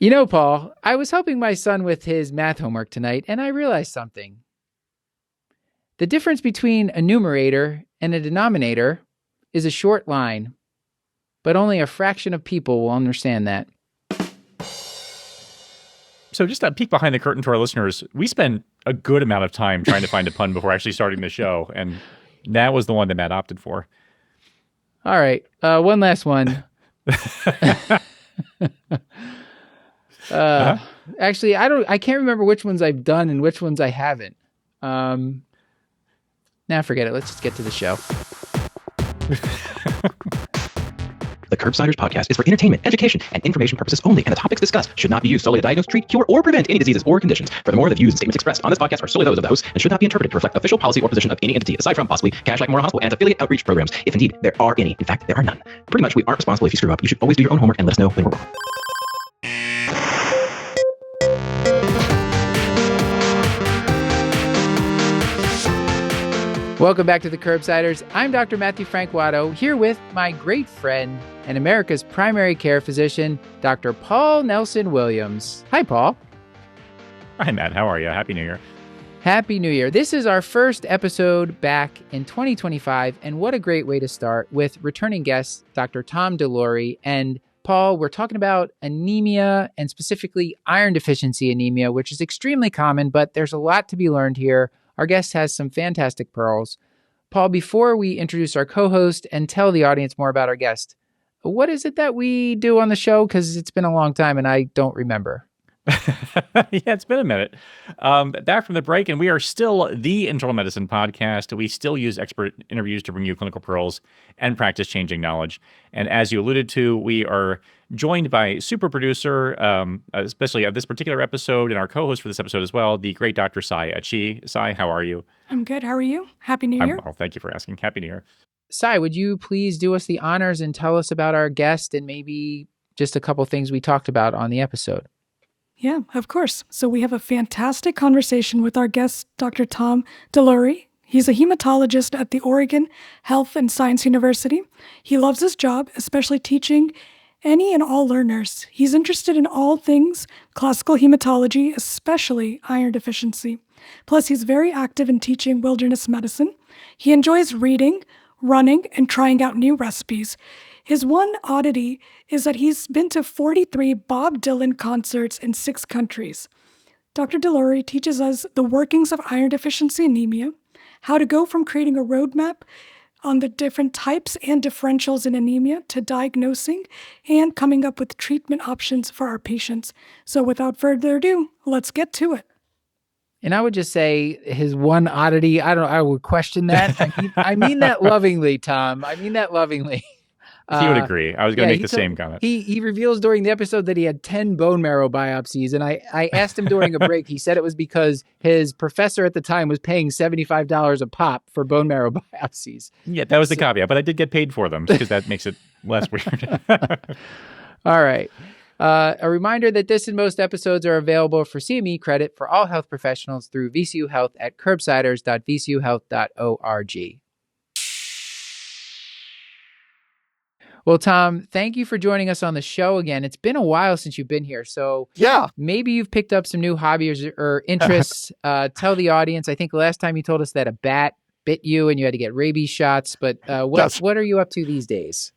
You know, Paul, I was helping my son with his math homework tonight, and I realized something. The difference between a numerator and a denominator is a short line, but only a fraction of people will understand that. So just a peek behind the curtain to our listeners, we spent a good amount of time trying to find a pun before actually starting the show, and that was the one that Matt opted for. All right, one last one. Actually, I can't remember which ones I've done and which ones I haven't. Nah, forget it. Let's just get to the show. The Curbsiders podcast is for entertainment, education, and information purposes only, and the topics discussed should not be used solely to diagnose, treat, cure, or prevent any diseases or conditions. Furthermore, the views and statements expressed on this podcast are solely those of the host and should not be interpreted to reflect official policy or position of any entity, aside from possibly Cashback Memorial Hospital and its affiliate outreach programs, if indeed there are any. In fact, there are none. Pretty much, we aren't responsible if you screw up. You should always do your own homework and let us know when we're wrong. Welcome back to the Curbsiders. I'm Dr. Matthew Franquato, here with my great friend and America's primary care physician, Dr. Paul Nelson Williams. Hi, Paul. Hi, Matt. How are you? Happy New Year. Happy New Year. This is our first episode back in 2025, and what a great way to start with returning guest, Dr. Tom DeLoughery. And Paul, we're talking about anemia and specifically iron deficiency anemia, which is extremely common, but there's a lot to be learned here. Our guest has some fantastic pearls. Paul, before we introduce our co-host and tell the audience more about our guest, what is it that we do on the show? Because it's been a long time and I don't remember. Yeah, it's been a minute. Back from the break, and we are still the internal medicine podcast. We still use expert interviews to bring you clinical pearls and practice changing knowledge. And as you alluded to, we are joined by super producer, especially of this particular episode, and our co-host for this episode as well, the great Dr. Sai Achi. Sai, how are you? I'm good. How are you? Happy New Year. Well, thank you for asking. Happy New Year. Sai, would you please do us the honors and tell us about our guest and maybe just a couple things we talked about on the episode? Yeah, of course. So we have a fantastic conversation with our guest, Dr. Tom DeLoughery. He's a hematologist at the Oregon Health and Science University. He loves his job, especially teaching any and all learners. He's interested in all things classical hematology, especially iron deficiency. Plus, he's very active in teaching wilderness medicine. He enjoys reading, running, and trying out new recipes. His one oddity is that he's been to 43 Bob Dylan concerts in 6 countries. Dr. DeLoughery teaches us the workings of iron deficiency anemia, how to go from creating a roadmap on the different types and differentials in anemia to diagnosing and coming up with treatment options for our patients. So without further ado, let's get to it. And I would just say his one oddity, I would question that. I mean that lovingly, Tom. I mean that lovingly. He would agree. I was going to make the same comment. He reveals during the episode that he had 10 bone marrow biopsies. And I asked him during a break, he said it was because his professor at the time was paying $75 a pop for bone marrow biopsies. Yeah, that was the caveat, but I did get paid for them because that makes it less weird. All right. A reminder that this and most episodes are available for CME credit for all health professionals through VCU Health at curbsiders.vcuhealth.org. Well, Tom, thank you for joining us on the show again. It's been a while since you've been here, so yeah, maybe you've picked up some new hobbies or interests. Tell the audience. I think last time you told us that a bat bit you and you had to get rabies shots, but what are you up to these days?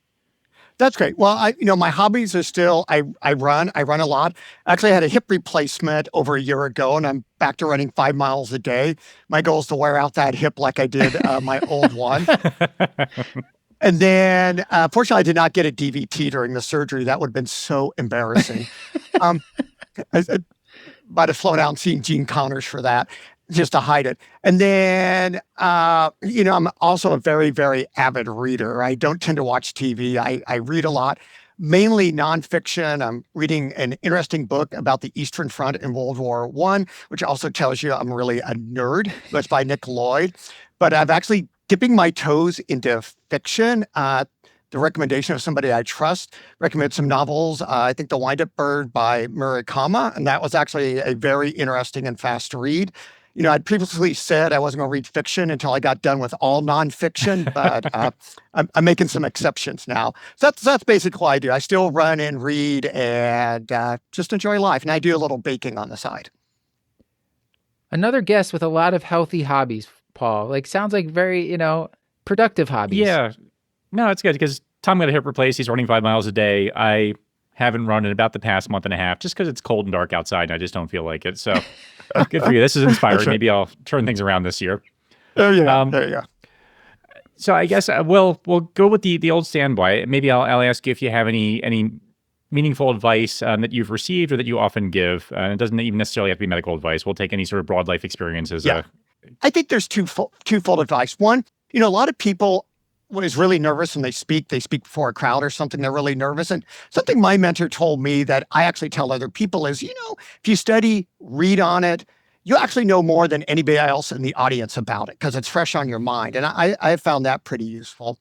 That's great. Well, my hobbies are still, I run a lot. Actually, I had a hip replacement over a year ago, and I'm back to running 5 miles a day. My goal is to wear out that hip like I did my old one. And then, fortunately, I did not get a DVT during the surgery. That would have been so embarrassing. I might have flown out and seen Gene Counters for that, just to hide it. And then, I'm also a very, very avid reader. I don't tend to watch TV. I read a lot, mainly nonfiction. I'm reading an interesting book about the Eastern Front in World War I, which also tells you I'm really a nerd. It's by Nick Lloyd. But I've actually dipping my toes into fiction. The recommendation of somebody I trust recommended some novels. I think The Wind-Up Bird by Murakami, and that was actually a very interesting and fast read. I'd previously said I wasn't going to read fiction until I got done with all nonfiction, but I'm making some exceptions now. So that's basically what I do. I still run and read and just enjoy life. And I do a little baking on the side. Another guest with a lot of healthy hobbies, Paul. Sounds like very, productive hobbies. Yeah. No, it's good because Tom got a hip replaced. He's running 5 miles a day. I haven't run in about the past month and a half just because it's cold and dark outside and I just don't feel like it. So good for you. This is inspiring. Right. Maybe I'll turn things around this year. Oh, yeah. There you go. So I guess we'll go with the old standby. Maybe I'll ask you if you have any meaningful advice that you've received or that you often give. It doesn't even necessarily have to be medical advice. We'll take any sort of broad life experiences. Yeah. I think there's twofold advice. One, a lot of people is really nervous and they speak before a crowd or something, they're really nervous. And something my mentor told me that I actually tell other people is, if you study, read on it, you actually know more than anybody else in the audience about it because it's fresh on your mind. And I found that pretty useful.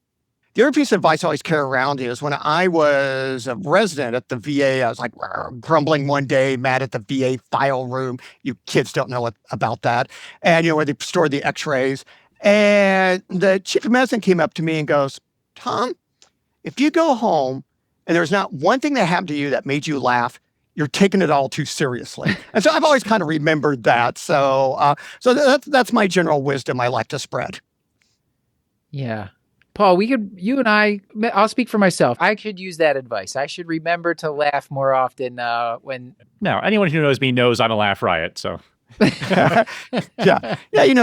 The other piece of advice I always carry around is when I was a resident at the VA, I was like grumbling one day, mad at the VA file room. You kids don't know about that. And, where they stored the x-rays. And the chief of medicine came up to me and goes, Tom, if you go home and there's not one thing that happened to you that made you laugh, you're taking it all too seriously. And so I've always kind of remembered that. So that's my general wisdom I like to spread. Yeah. Paul, you and I'll speak for myself. I could use that advice. I should remember to laugh more often when. No, anyone who knows me knows I'm a laugh riot, so. Yeah,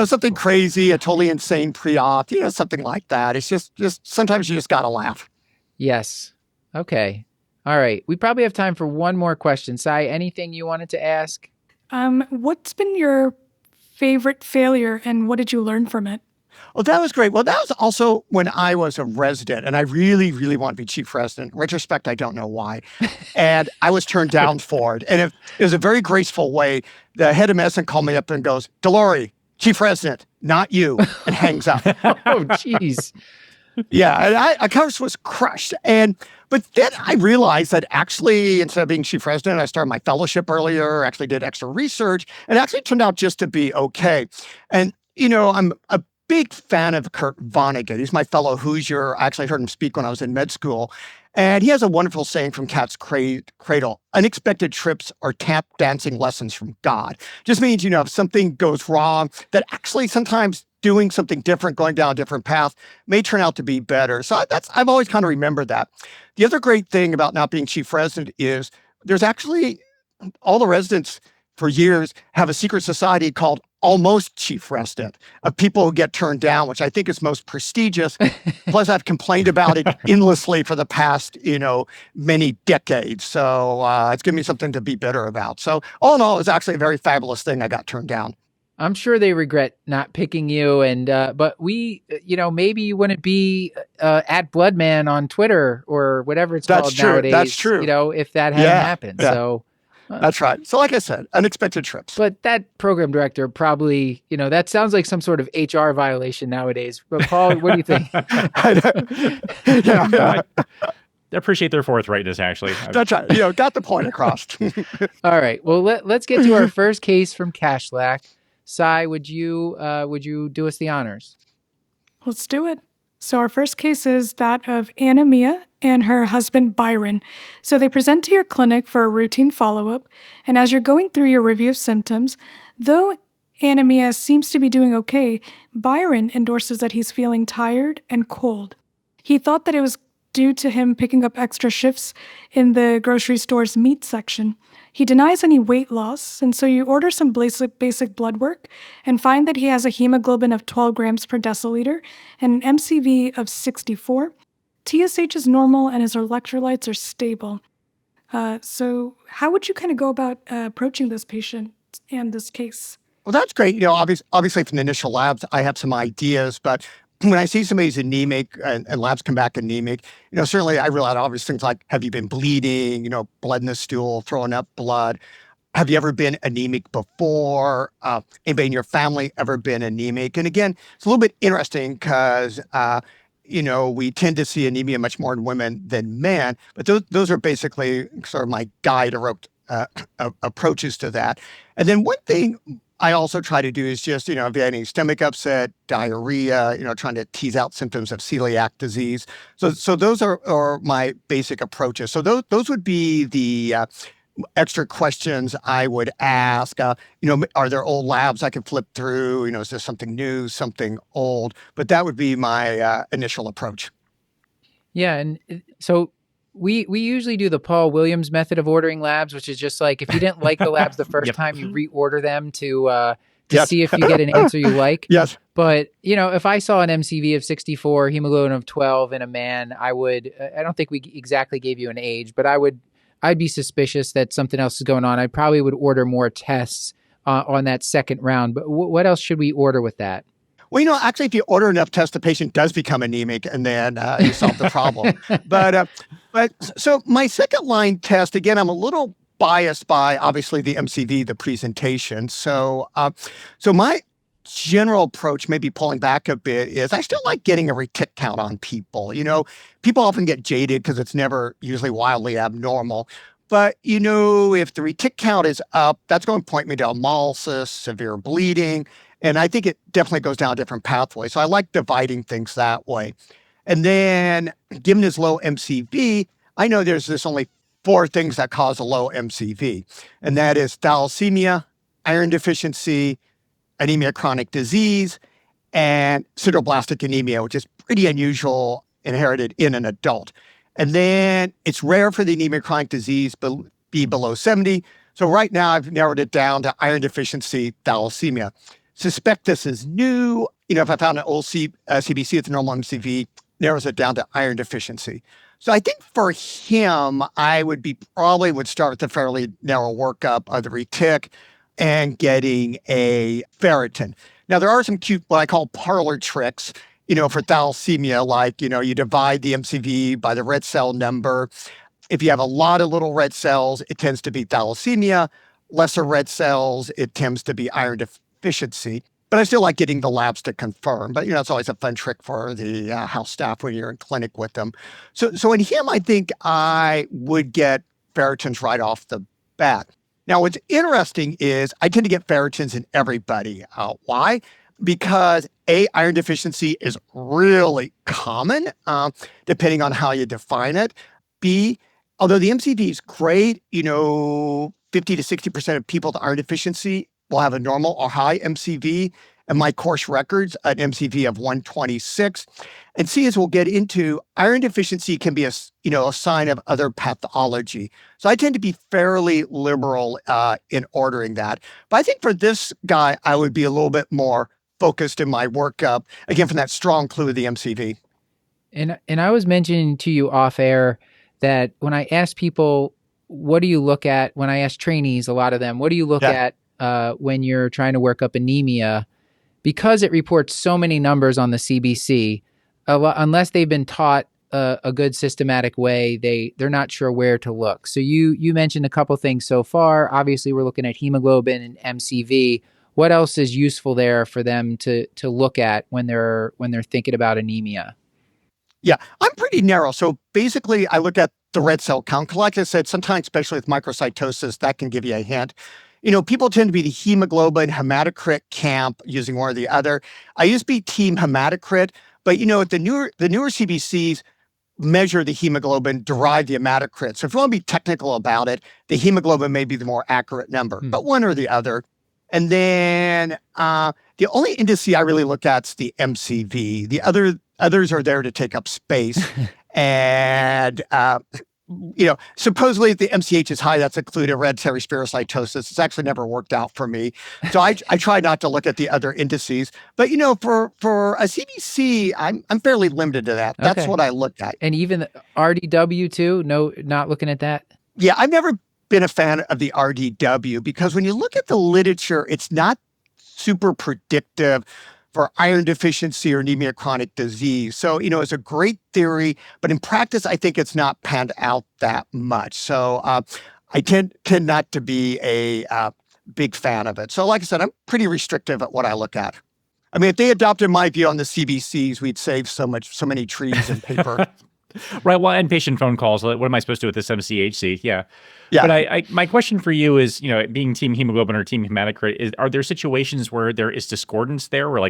something crazy, a totally insane pre-op, something like that. It's just sometimes you just got to laugh. Yes. Okay. All right. We probably have time for one more question. Sai, anything you wanted to ask? What's been your favorite failure and what did you learn from it? Well, that was great. Well, that was also when I was a resident, and I really, really wanted to be chief resident. In retrospect, I don't know why. And I was turned down for it. And it was a very graceful way. The head of medicine called me up and goes, DeLoughery, chief resident, not you, and hangs up. Oh, jeez. Yeah, and I of course was crushed. But then I realized that actually, instead of being chief resident, I started my fellowship earlier, actually did extra research, and it actually turned out just to be okay. And, I'm a big fan of Kurt Vonnegut. He's my fellow Hoosier. I actually heard him speak when I was in med school. And he has a wonderful saying from Cat's Cradle, unexpected trips are tap dancing lessons from God. Just means, if something goes wrong, that actually sometimes doing something different, going down a different path may turn out to be better. So I've always kind of remembered that. The other great thing about not being chief resident is there's actually all the residents for years have a secret society called Almost Chief Resident of people who get turned down, which I think is most prestigious. Plus, I've complained about it endlessly for the past, many decades. So it's given me something to be bitter about. So all in all, it's actually a very fabulous thing I got turned down. I'm sure they regret not picking you. And but maybe you wouldn't be at Bloodman on Twitter or whatever it's called nowadays. That's true. If that hadn't happened. Yeah. So. That's right. So like I said, unexpected trips. But that program director probably, that sounds like some sort of HR violation nowadays. But Paul, what do you think? I appreciate their forthrightness, actually. That's right. Got the point across. All right. Well, let's get to our first case from Kashlak. Sai, would you do us the honors? Let's do it. So our first case is that of Anemia and her husband, Byron. So they present to your clinic for a routine follow-up, and as you're going through your review of symptoms, though Anemia seems to be doing okay, Byron endorses that he's feeling tired and cold. He thought that it was due to him picking up extra shifts in the grocery store's meat section. He denies any weight loss, and so you order some basic blood work and find that he has a hemoglobin of 12 grams per deciliter and an MCV of 64. TSH is normal and his electrolytes are stable. So how would you kind of go about approaching this patient and this case? Well, that's great. Obviously from the initial labs, I have some ideas, but when I see somebody's anemic and labs come back anemic, certainly I rule out obvious things like, have you been bleeding, blood in the stool, throwing up blood? Have you ever been anemic before? Anybody in your family ever been anemic? And again, it's a little bit interesting because, we tend to see anemia much more in women than men, but those are basically sort of my guide approaches to that. And then one thing I also try to do is just, if you have any stomach upset, diarrhea, trying to tease out symptoms of celiac disease. So those are my basic approaches. So those would be the extra questions I would ask. Are there old labs I could flip through? Is there something new, something old? But that would be my initial approach. Yeah, and so we usually do the Paul Williams method of ordering labs, which is just like if you didn't like the labs the first time, you reorder them to Yes. see if you get an answer you like. Yes. But if I saw an MCV of 64, hemoglobin of 12 in a man, I don't think we exactly gave you an age, but I'd be suspicious that something else is going on. I probably would order more tests on that second round. But what else should we order with that? Well, actually, if you order enough tests, the patient does become anemic, and then you solve the problem. But so my second line test, again, I'm a little biased by obviously the MCV, the presentation. So my general approach, maybe pulling back a bit, is I still like getting a retic count on people. People often get jaded because it's never usually wildly abnormal. But, if the retic count is up, that's going to point me to hemolysis, severe bleeding. And I think it definitely goes down a different pathway. So I like dividing things that way. And then given his low MCV, I know there's only 4 things that cause a low MCV. And that is thalassemia, iron deficiency, anemia chronic disease, and sideroblastic anemia, which is pretty unusual inherited in an adult. And then it's rare for the anemia chronic disease be below 70. So right now I've narrowed it down to iron deficiency, thalassemia. Suspect this is new. If I found an old CBC with a normal MCV, narrows it down to iron deficiency. So I think for him, I would start with the fairly narrow workup of the retic and getting a ferritin. Now, there are some cute, what I call parlor tricks, for thalassemia, like, you divide the MCV by the red cell number. If you have a lot of little red cells, it tends to be thalassemia. Lesser red cells, it tends to be iron deficiency. But I still like getting the labs to confirm. But, it's always a fun trick for the house staff when you're in clinic with them. So in him, I think I would get ferritins right off the bat. Now, what's interesting is I tend to get ferritins in everybody. Why? Because iron deficiency is really common, depending on how you define it. B, although the MCV is great, 50 to 60% of people with iron deficiency will have a normal or high MCV. And my course records, an MCV of 126. And C, as we'll get into, iron deficiency can be a sign of other pathology. So I tend to be fairly liberal in ordering that. But I think for this guy, I would be a little bit more focused in my workup, again, from that strong clue of the MCV. And I was mentioning to you off air that when I ask people, what do you look at? When I ask trainees, a lot of them, what do you look at when you're trying to work up anemia? Because it reports so many numbers on the CBC, unless they've been taught a good systematic way, they're not sure where to look. So you mentioned a couple things so far. Obviously, we're looking at hemoglobin and MCV. What else is useful there for them to look at when they're thinking about anemia? Yeah, I'm pretty narrow. So basically, I look at the red cell count. Like I said, sometimes, especially with microcytosis, that can give you a hint. People tend to be the hemoglobin hematocrit camp, using one or the other. I used to be team hematocrit, but the newer CBCs measure the hemoglobin, derive the hematocrit. So if you want to be technical about it, the hemoglobin may be the more accurate number, but one or the other. And then the only indice I really look at is the MCV. The others are there to take up space. And supposedly if the MCH is high, that's included hereditary spherocytosis. It's actually never worked out for me. So I try not to look at the other indices. But, for a CBC, I'm fairly limited to that. That's what I look at. And even the RDW too? No, not looking at that? Yeah, I've never been a fan of the RDW because when you look at the literature, it's not super predictive for iron deficiency or anemia chronic disease. So, it's a great theory, but in practice, I think it's not panned out that much. So I tend not to be a big fan of it. So like I said, I'm pretty restrictive at what I look at. I mean, if they adopted my view on the CBCs, we'd save so many trees and paper. Right. Well, and patient phone calls. Like, what am I supposed to do with this MCHC? Yeah. Yeah. But my question for you is, being team hemoglobin or team hematocrit, are there situations where there is discordance there, where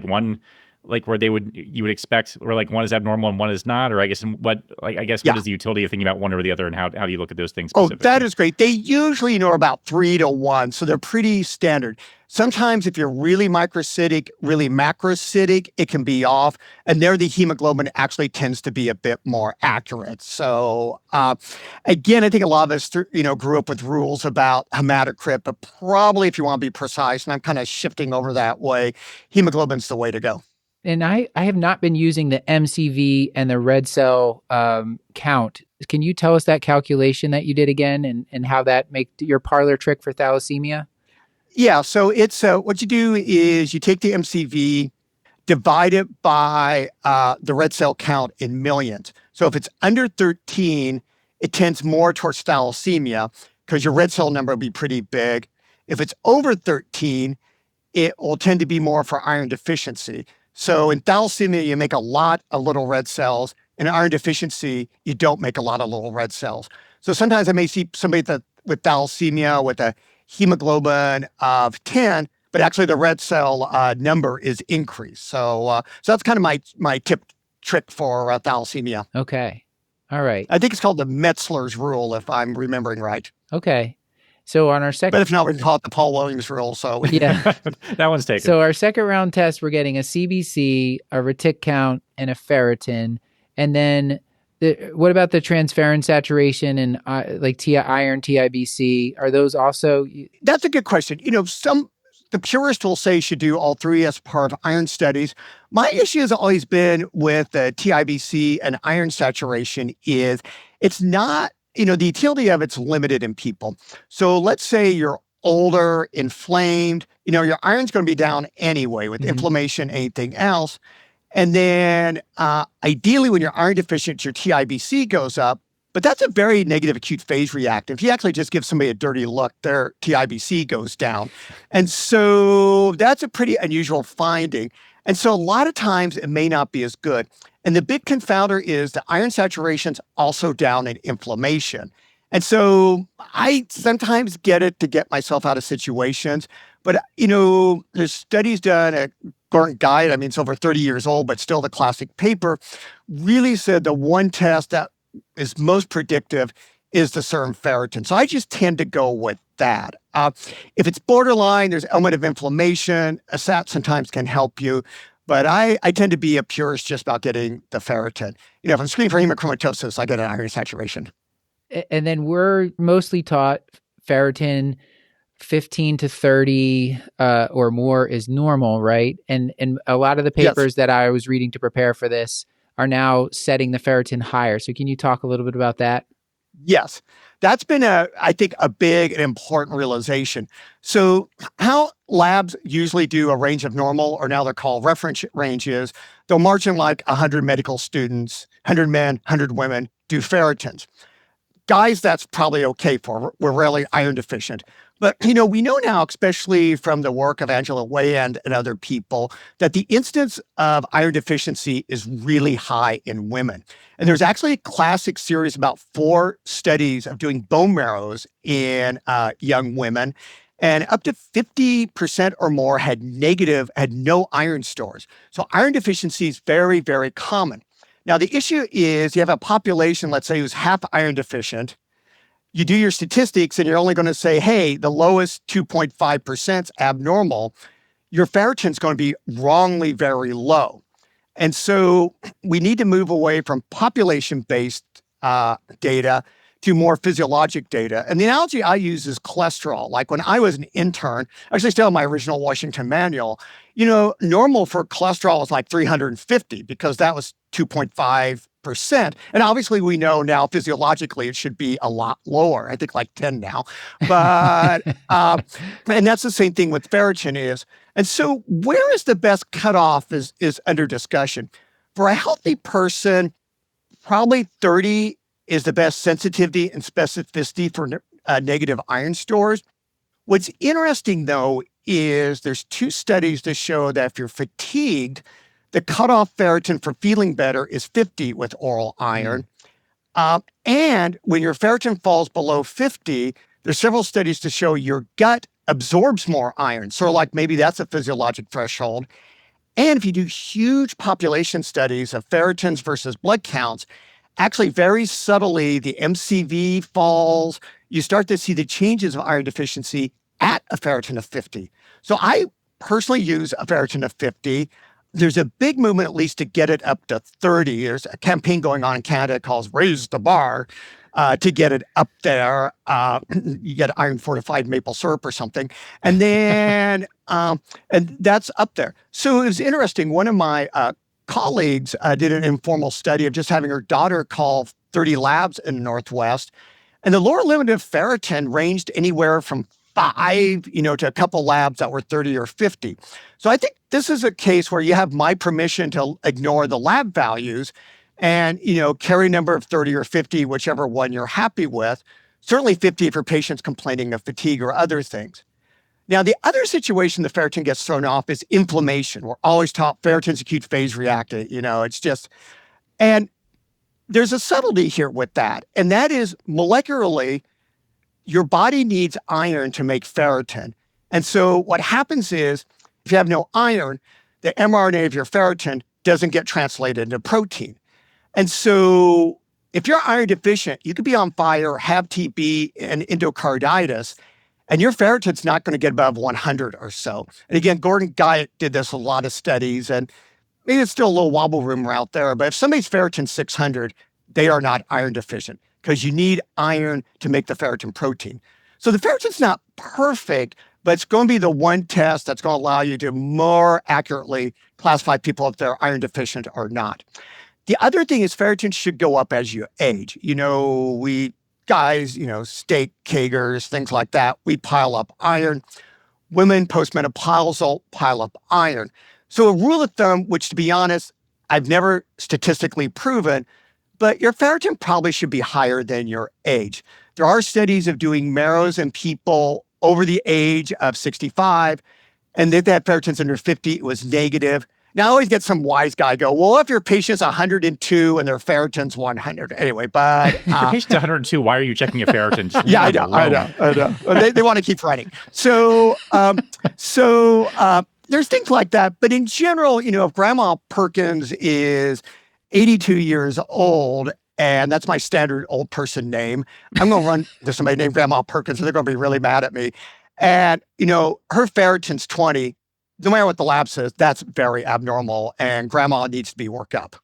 where you would expect, where like one is abnormal and one is not, or I guess what Yeah. is the utility of thinking about one over the other, and how do you look at those things Oh, specifically? that is great. They usually are about 3-to-1, so they're pretty standard. Sometimes if you're really microcytic, really macrocytic, it can be off, and there the hemoglobin actually tends to be a bit more accurate. So again, I think a lot of us, grew up with rules about hematocrit, but probably if you want to be precise, and I'm kind of shifting over that way, hemoglobin's the way to go. And I have not been using the MCV and the red cell count. Can you tell us that calculation that you did again, and how that make your parlor trick for thalassemia? Yeah, so it's what you do is you take the MCV, divide it by the red cell count in millions. So if it's under 13, it tends more towards thalassemia because your red cell number will be pretty big. If it's over 13, it will tend to be more for iron deficiency. So in thalassemia, you make a lot of little red cells. In iron deficiency, you don't make a lot of little red cells. So sometimes I may see somebody with thalassemia with a hemoglobin of 10, but actually the red cell number is increased. So that's kind of my trick for thalassemia. Okay. All right. I think it's called the Metzler's rule, if I'm remembering right. Okay. So on our But second, if not, we can call it the Paul Williams rule. So yeah. That one's taken. So our second round test, we're getting a CBC, a retic count, and a ferritin. And then what about the transferrin saturation and iron TIBC? Are those also? That's a good question. The purist will say you should do all three as part of iron studies. My issue has always been with the TIBC and iron saturation is it's not, the utility of it's limited in people. So let's say you're older, inflamed, your iron's going to be down anyway with inflammation, anything else. And then ideally when you're iron deficient, your TIBC goes up, but that's a very negative acute phase reactant. If you actually just give somebody a dirty look, their TIBC goes down. And so that's a pretty unusual finding. And so a lot of times it may not be as good. And the big confounder is the iron saturation's also down in inflammation. And so I sometimes get it to get myself out of situations. But, there's studies done at Gordon Guide. I mean, it's over 30 years old, but still the classic paper really said the one test that is most predictive is the serum ferritin. So I just tend to go with that. If it's borderline, there's element of inflammation. A SAT sometimes can help you. But I tend to be a purist just about getting the ferritin. If I'm screening for hemochromatosis, I get an iron saturation. And then we're mostly taught ferritin 15 to 30 or more is normal, right? And a lot of the papers that I was reading to prepare for this are now setting the ferritin higher. So can you talk a little bit about that? Yes. That's been, I think, a big and important realization. So how labs usually do a range of normal, or now they're called reference ranges, they'll march in like 100 medical students, 100 men, 100 women, do ferritins. Guys, that's probably okay for. We're rarely iron deficient. But, we know now, especially from the work of Angela Weyand and other people, that the incidence of iron deficiency is really high in women. And there's actually a classic series about 4 studies of doing bone marrows in young women. And up to 50% or more had no iron stores. So iron deficiency is very, very common. Now, the issue is you have a population, let's say, who's half iron deficient. You do your statistics and you're only going to say, hey, the lowest 2.5% is abnormal. Your ferritin's going to be wrongly very low. And so we need to move away from population-based data to more physiologic data. And the analogy I use is cholesterol. Like when I was an intern, actually still in my original Washington manual, normal for cholesterol is like 350 because that was 2.5%. And obviously we know now physiologically it should be a lot lower. I think like 10 now. But, and that's the same thing with ferritin is. And so where is the best cutoff is under discussion. For a healthy person, probably 30 is the best sensitivity and specificity for negative iron stores. What's interesting, though, is there's 2 studies that show that if you're fatigued, the cutoff ferritin for feeling better is 50 with oral iron. And when your ferritin falls below 50, there's several studies to show your gut absorbs more iron. Sort of like maybe that's a physiologic threshold. And if you do huge population studies of ferritins versus blood counts, actually very subtly, the MCV falls. You start to see the changes of iron deficiency at a ferritin of 50. So I personally use a ferritin of 50. There's a big movement, at least, to get it up to 30. There's a campaign going on in Canada called Raise the Bar to get it up there. You get iron fortified maple syrup or something. And then, and that's up there. So it was interesting. One of my colleagues did an informal study of just having her daughter call 30 labs in the Northwest. And the lower limit of ferritin ranged anywhere from 5, to a couple labs that were 30 or 50. So I think this is a case where you have my permission to ignore the lab values and, carry a number of 30 or 50, whichever one you're happy with. Certainly 50 if your patient's complaining of fatigue or other things. Now, the other situation the ferritin gets thrown off is inflammation. We're always taught ferritin's acute phase reactant, it's just, and there's a subtlety here with that. And that is molecularly, your body needs iron to make ferritin. And so what happens is, if you have no iron, the mRNA of your ferritin doesn't get translated into protein. And so if you're iron deficient, you could be on fire, have TB and endocarditis, and your ferritin's not going to get above 100 or so. And again, Gordon Guyatt did this a lot of studies, and maybe it's still a little wobble room out there, but if somebody's ferritin's 600, they are not iron deficient because you need iron to make the ferritin protein. So the ferritin's not perfect, but it's going to be the one test that's going to allow you to more accurately classify people if they're iron deficient or not. The other thing is ferritin should go up as you age. We guys, steak, kegers, things like that, we pile up iron. Women postmenopausal pile up iron. So a rule of thumb, which to be honest, I've never statistically proven, but your ferritin probably should be higher than your age. There are studies of doing marrows in people over the age of 65, and if they had ferritins under 50, it was negative. Now, I always get some wise guy go, well, if your patient's 102 and their ferritin's 100. Anyway, but... If your patient's 102, why are you checking your ferritin? Yeah, I know. They want to keep writing. So there's things like that. But in general, if Grandma Perkins is 82 years old, and that's my standard old person name, I'm going to run to somebody named Grandma Perkins, and they're going to be really mad at me. And, her ferritin's 20. No matter what the lab says, that's very abnormal, and Grandma needs to be worked up.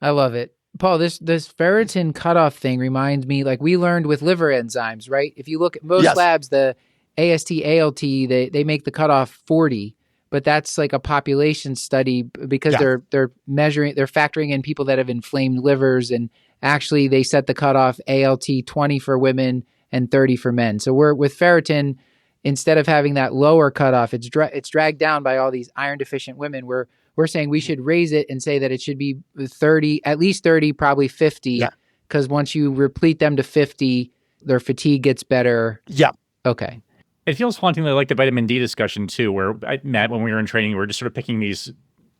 I love it. Paul, this ferritin cutoff thing reminds me, like we learned with liver enzymes, right? If you look at most labs, the AST, ALT, they make the cutoff 40, but that's like a population study because they're factoring in people that have inflamed livers, and actually they set the cutoff ALT 20 for women and 30 for men. So we're with ferritin, instead of having that lower cutoff, it's dragged down by all these iron deficient women. We're saying we should raise it and say that it should be 30, at least 30, probably 50. Because once you replete them to 50, their fatigue gets better. Yeah. Okay. It feels haunting, like the vitamin D discussion too, where Matt, when we were in training, we were just sort of picking these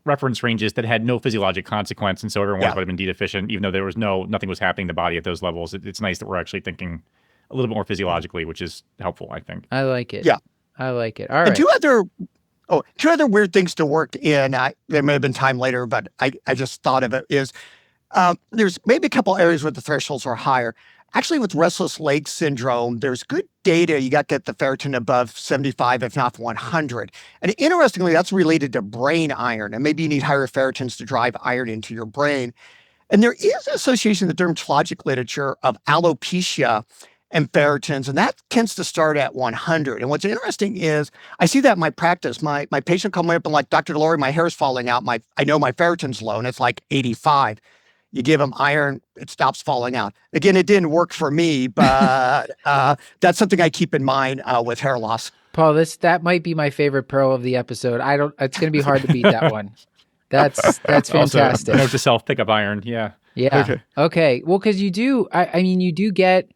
reference ranges that had no physiologic consequence, and so everyone was vitamin D deficient, even though there was nothing was happening in the body at those levels. It's nice that we're actually thinking a little bit more physiologically, which is helpful, I think. I like it. Yeah. I like it. All right. And two other weird things to work in, there may have been time later, but I just thought of it, is there's maybe a couple areas where the thresholds are higher. Actually, with restless leg syndrome, there's good data. You got to get the ferritin above 75, if not 100. And interestingly, that's related to brain iron. And maybe you need higher ferritins to drive iron into your brain. And there is an association in the dermatologic literature of alopecia and ferritins, and that tends to start at 100. And what's interesting is I see that in my practice. My patient come up and like, Dr. DeLoughery, my hair is falling out. I know my ferritin's low, and it's like 85. You give them iron, it stops falling out. Again, it didn't work for me, but that's something I keep in mind with hair loss. Paul, that might be my favorite pearl of the episode. It's going to be hard to beat that one. That's fantastic. Note to self, pick up iron. Yeah. Yeah. Okay. Well, because you do, I mean, you do get,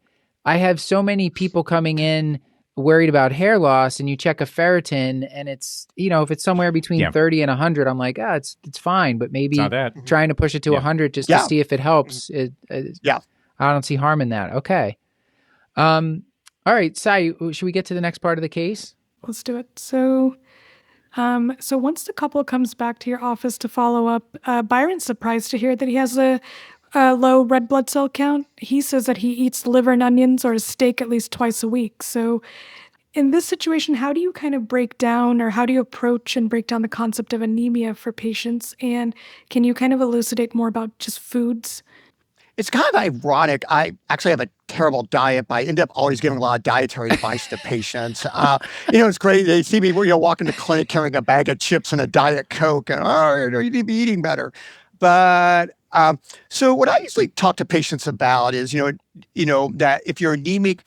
I have so many people coming in worried about hair loss and you check a ferritin and it's, if it's somewhere between 30 and 100, I'm like, it's fine, but maybe It's not that. trying to push it to 100 just to see if it helps. Yeah. I don't see harm in that. Okay. All right, Sai, should we get to the next part of the case? Let's do it. So once the couple comes back to your office to follow up, Byron's surprised to hear that he has a low red blood cell count. He says that he eats liver and onions or a steak at least twice a week. So in this situation, how do you kind of break down, or how do you approach and break down the concept of anemia for patients? And can you kind of elucidate more about just foods? It's kind of ironic. I actually have a terrible diet, but I end up always giving a lot of dietary advice to patients. It's great. They see me, walk into the clinic carrying a bag of chips and a Diet Coke, and, you need to be eating better. But so what I usually talk to patients about is, that if you're anemic,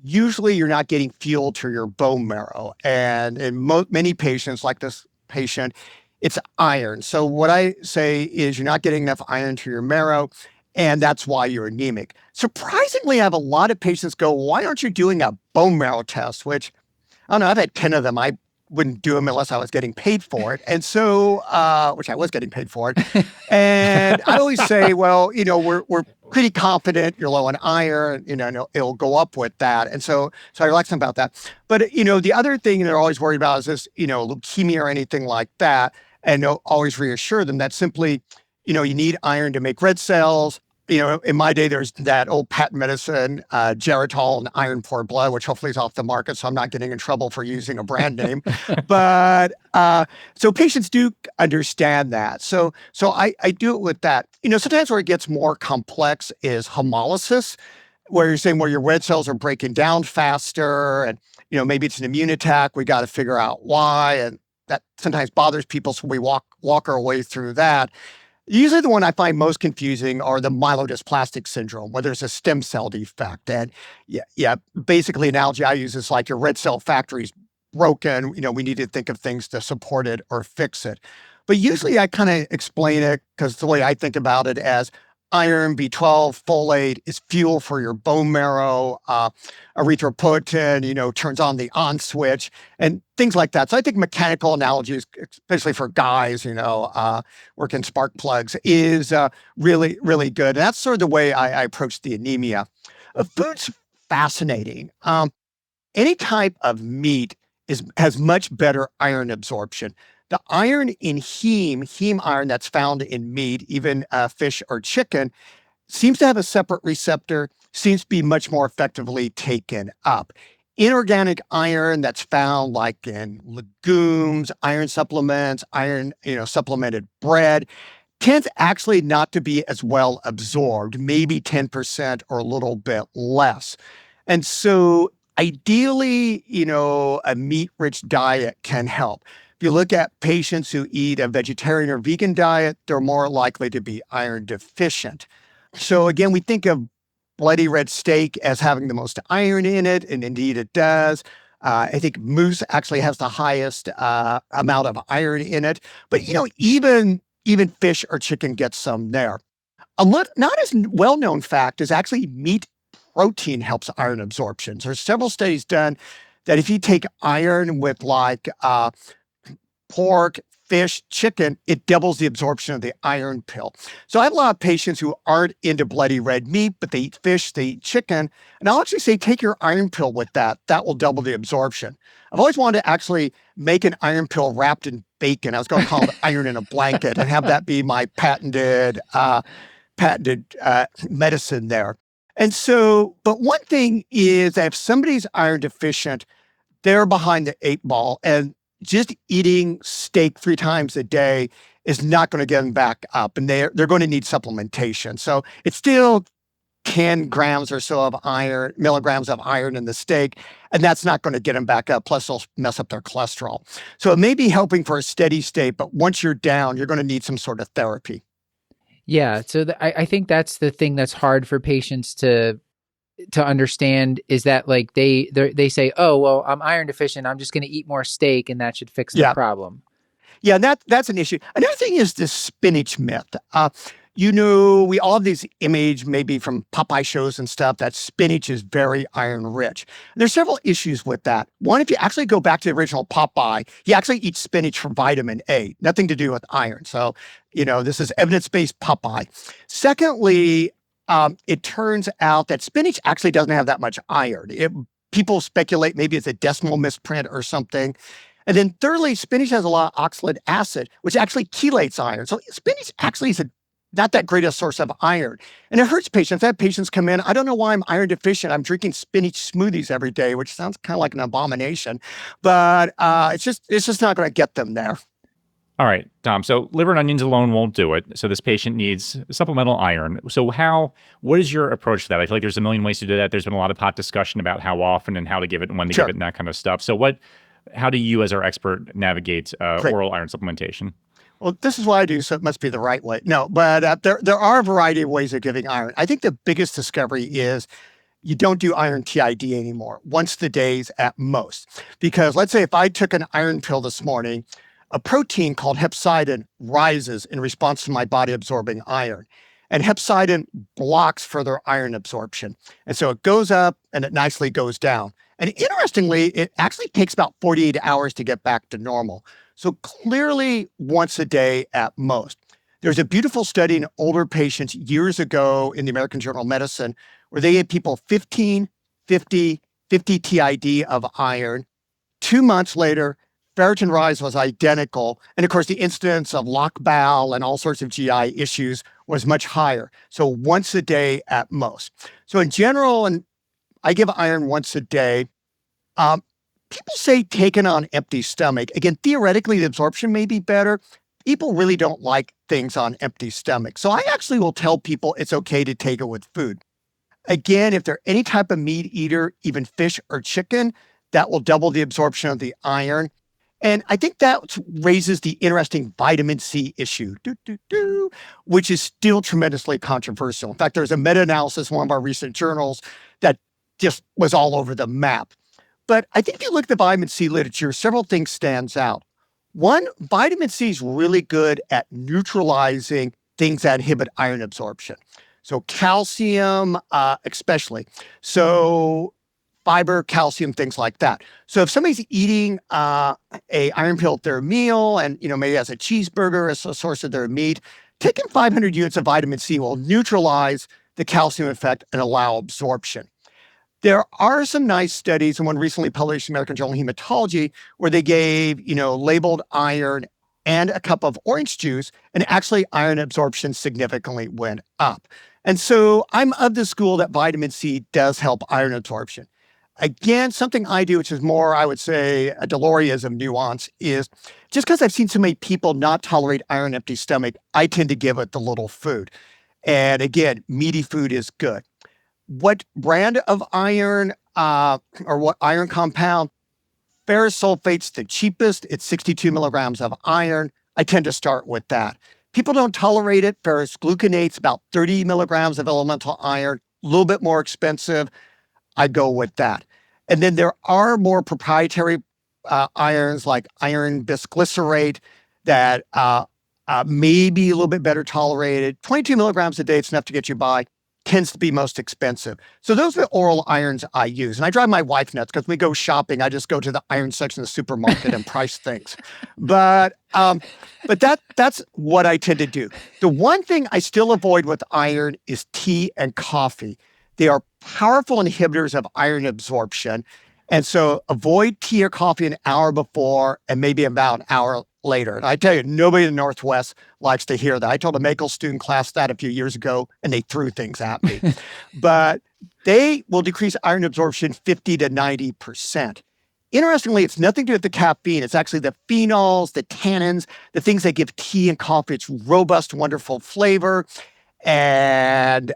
usually you're not getting fuel to your bone marrow. And in many patients, like this patient, it's iron. So what I say is you're not getting enough iron to your marrow, and that's why you're anemic. Surprisingly, I have a lot of patients go, why aren't you doing a bone marrow test? Which, I don't know, I've had 10 of them. I wouldn't do them unless I was getting paid for it. And so, which I was getting paid for it. And I always say, well, we're pretty confident you're low on iron, it'll go up with that. And so I relax them about that. But, the other thing they're always worried about is this, leukemia or anything like that. And always reassure them that simply, you need iron to make red cells. In my day, there's that old patent medicine, Geritol and iron poor blood, which hopefully is off the market, so I'm not getting in trouble for using a brand name. But so patients do understand that. So I do it with that. Sometimes where it gets more complex is hemolysis, where you're saying, well, your red cells are breaking down faster, and maybe it's an immune attack. We got to figure out why, and that sometimes bothers people. So we walk our way through that. Usually the one I find most confusing are the myelodysplastic syndrome, where there's a stem cell defect. And basically analogy I use is like your red cell factory's broken. We need to think of things to support it or fix it. But usually I kind of explain it, because the way I think about it, as iron, B12, folate is fuel for your bone marrow. Erythropoietin, turns on the on switch and things like that. So I think mechanical analogies, especially for guys, working spark plugs, is really, really good. And that's sort of the way I approach the anemia. Food's fascinating. Any type of meat has much better iron absorption. The iron in heme iron that's found in meat, even fish or chicken, seems to have a separate receptor, seems to be much more effectively taken up. Inorganic iron that's found like in legumes, iron supplements, iron, supplemented bread, tends actually not to be as well absorbed, maybe 10% or a little bit less. And so ideally, a meat-rich diet can help. If you look at patients who eat a vegetarian or vegan diet, they're more likely to be iron deficient. So again, we think of bloody red steak as having the most iron in it, and indeed it does. I think moose actually has the highest amount of iron in it. But, even fish or chicken gets some there. Not as well-known fact is actually meat protein helps iron absorption. So there's several studies done that if you take iron with like pork, fish, chicken, it doubles the absorption of the iron pill. So I have a lot of patients who aren't into bloody red meat, but they eat fish, they eat chicken. And I'll actually say, take your iron pill with that. That will double the absorption. I've always wanted to actually make an iron pill wrapped in bacon. I was going to call it iron in a blanket and have that be my patented medicine there. And so, but one thing is that if somebody's iron deficient, they're behind the 8 ball, and just eating steak 3 times a day is not going to get them back up, and they're going to need supplementation. So it's still 10 grams or so of iron, milligrams of iron in the steak, and that's not going to get them back up. Plus, they'll mess up their cholesterol. So it may be helping for a steady state, but once you're down, you're going to need some sort of therapy. Yeah. So I think that's the thing that's hard for patients to understand, is that like they say, oh, well, I'm iron deficient, I'm just going to eat more steak and that should fix the problem. Yeah, that's an issue. Another thing is the spinach myth. We all have this image, maybe from Popeye shows and stuff, that spinach is very iron rich. There's several issues with that. One, if you actually go back to the original Popeye, he actually eats spinach for vitamin A, nothing to do with iron. So, this is evidence-based Popeye. Secondly, it turns out that spinach actually doesn't have that much iron. People speculate maybe it's a decimal misprint or something. And then thirdly, spinach has a lot of oxalic acid, which actually chelates iron. So spinach actually is not that great a source of iron. And it hurts patients. I have patients come in, I don't know why I'm iron deficient. I'm drinking spinach smoothies every day, which sounds kind of like an abomination, but it's just not going to get them there. All right, Tom. So liver and onions alone won't do it. So this patient needs supplemental iron. So what is your approach to that? I feel like there's a million ways to do that. There's been a lot of hot discussion about how often and how to give it and when to give it and that kind of stuff. So how do you as our expert navigate oral iron supplementation? Well, this is what I do, so it must be the right way. No, but there are a variety of ways of giving iron. I think the biggest discovery is you don't do iron TID anymore, once a day at most. Because let's say if I took an iron pill this morning, a protein called hepcidin rises in response to my body absorbing iron. And hepcidin blocks further iron absorption. And so it goes up and it nicely goes down. And interestingly, it actually takes about 48 hours to get back to normal. So clearly once a day at most. There's a beautiful study in older patients years ago in the American Journal of Medicine where they gave people 15, 50, 50 TID of iron. 2 months later, ferritin rise was identical. And of course, the incidence of lock bowel and all sorts of GI issues was much higher. So once a day at most. So in general, and I give iron once a day. People say taken on empty stomach. Again, theoretically, the absorption may be better. People really don't like things on empty stomach. So I actually will tell people it's okay to take it with food. Again, if they're any type of meat eater, even fish or chicken, that will double the absorption of the iron. And I think that raises the interesting vitamin C issue, which is still tremendously controversial. In fact, there's a meta-analysis in one of our recent journals that just was all over the map. But I think if you look at the vitamin C literature, several things stands out. One, vitamin C is really good at neutralizing things that inhibit iron absorption. So calcium, especially. So fiber, calcium, things like that. So if somebody's eating a iron pill at their meal and maybe has a cheeseburger as a source of their meat, taking 500 units of vitamin C will neutralize the calcium effect and allow absorption. There are some nice studies, and one recently published in American Journal of Hematology, where they gave, labeled iron and a cup of orange juice, and actually iron absorption significantly went up. And so I'm of the school that vitamin C does help iron absorption. Again, something I do, which is more, I would say, a DeLougheryism nuance, is just because I've seen so many people not tolerate iron empty stomach, I tend to give it the little food. And again, meaty food is good. What brand of iron or what iron compound? Ferrous sulfate's the cheapest. It's 62 milligrams of iron. I tend to start with that. People don't tolerate it. Ferrous gluconate's about 30 milligrams of elemental iron, a little bit more expensive. I go with that. And then there are more proprietary irons like iron bisglycerate that may be a little bit better tolerated. 22 milligrams a day, it's enough to get you by. Tends to be most expensive. So those are the oral irons I use. And I drive my wife nuts because we go shopping. I just go to the iron section of the supermarket and price things. But that's what I tend to do. The one thing I still avoid with iron is tea and coffee. They are powerful inhibitors of iron absorption. And so avoid tea or coffee an hour before and maybe about an hour later. And I tell you, nobody in the Northwest likes to hear that. I told a medical student class that a few years ago, and they threw things at me. But they will decrease iron absorption 50 to 90%. Interestingly, it's nothing to do with the caffeine. It's actually the phenols, the tannins, the things that give tea and coffee its robust, wonderful flavor. And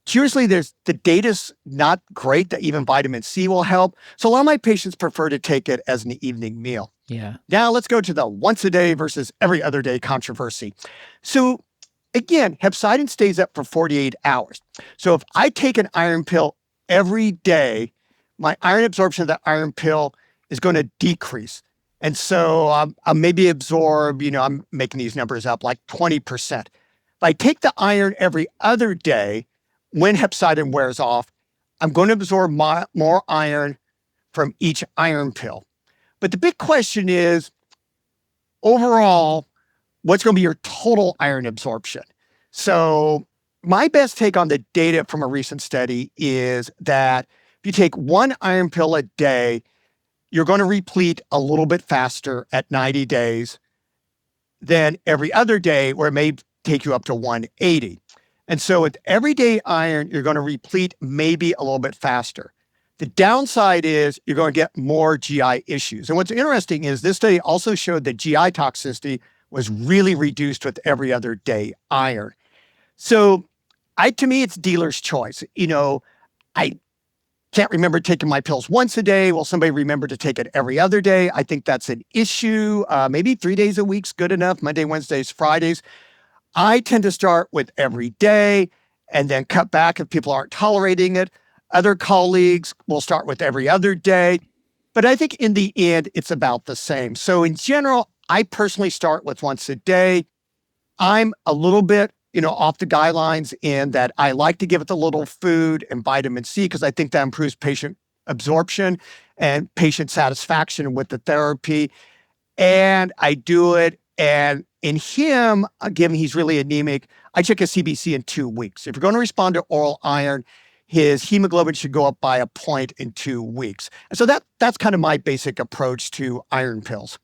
curiously, the data's not great that even vitamin C will help. So a lot of my patients prefer to take it as an evening meal. Yeah. Now let's go to the once a day versus every other day controversy. So again, hepcidin stays up for 48 hours. So if I take an iron pill every day, my iron absorption of that iron pill is going to decrease. And so I'll maybe absorb, I'm making these numbers up, like 20%. If I take the iron every other day, when hepcidin wears off, I'm going to absorb more iron from each iron pill. But the big question is, overall, what's going to be your total iron absorption? So my best take on the data from a recent study is that if you take one iron pill a day, you're going to replete a little bit faster at 90 days than every other day, where it may take you up to 180. And so with everyday iron, you're going to replete maybe a little bit faster. The downside is you're going to get more GI issues. And what's interesting is this study also showed that GI toxicity was really reduced with every other day iron. So to me, it's dealer's choice. I can't remember taking my pills once a day. Will somebody remember to take it every other day? I think that's an issue. Maybe 3 days a week's good enough. Monday, Wednesdays, Fridays. I tend to start with every day and then cut back if people aren't tolerating it. Other colleagues will start with every other day. But I think in the end, it's about the same. So in general, I personally start with once a day. I'm a little bit off the guidelines in that I like to give it a little food and vitamin C because I think that improves patient absorption and patient satisfaction with the therapy. And I do it. And in him, given he's really anemic, I check his CBC in 2 weeks. If you're going to respond to oral iron, his hemoglobin should go up by a point in 2 weeks. And so that's kind of my basic approach to iron pills.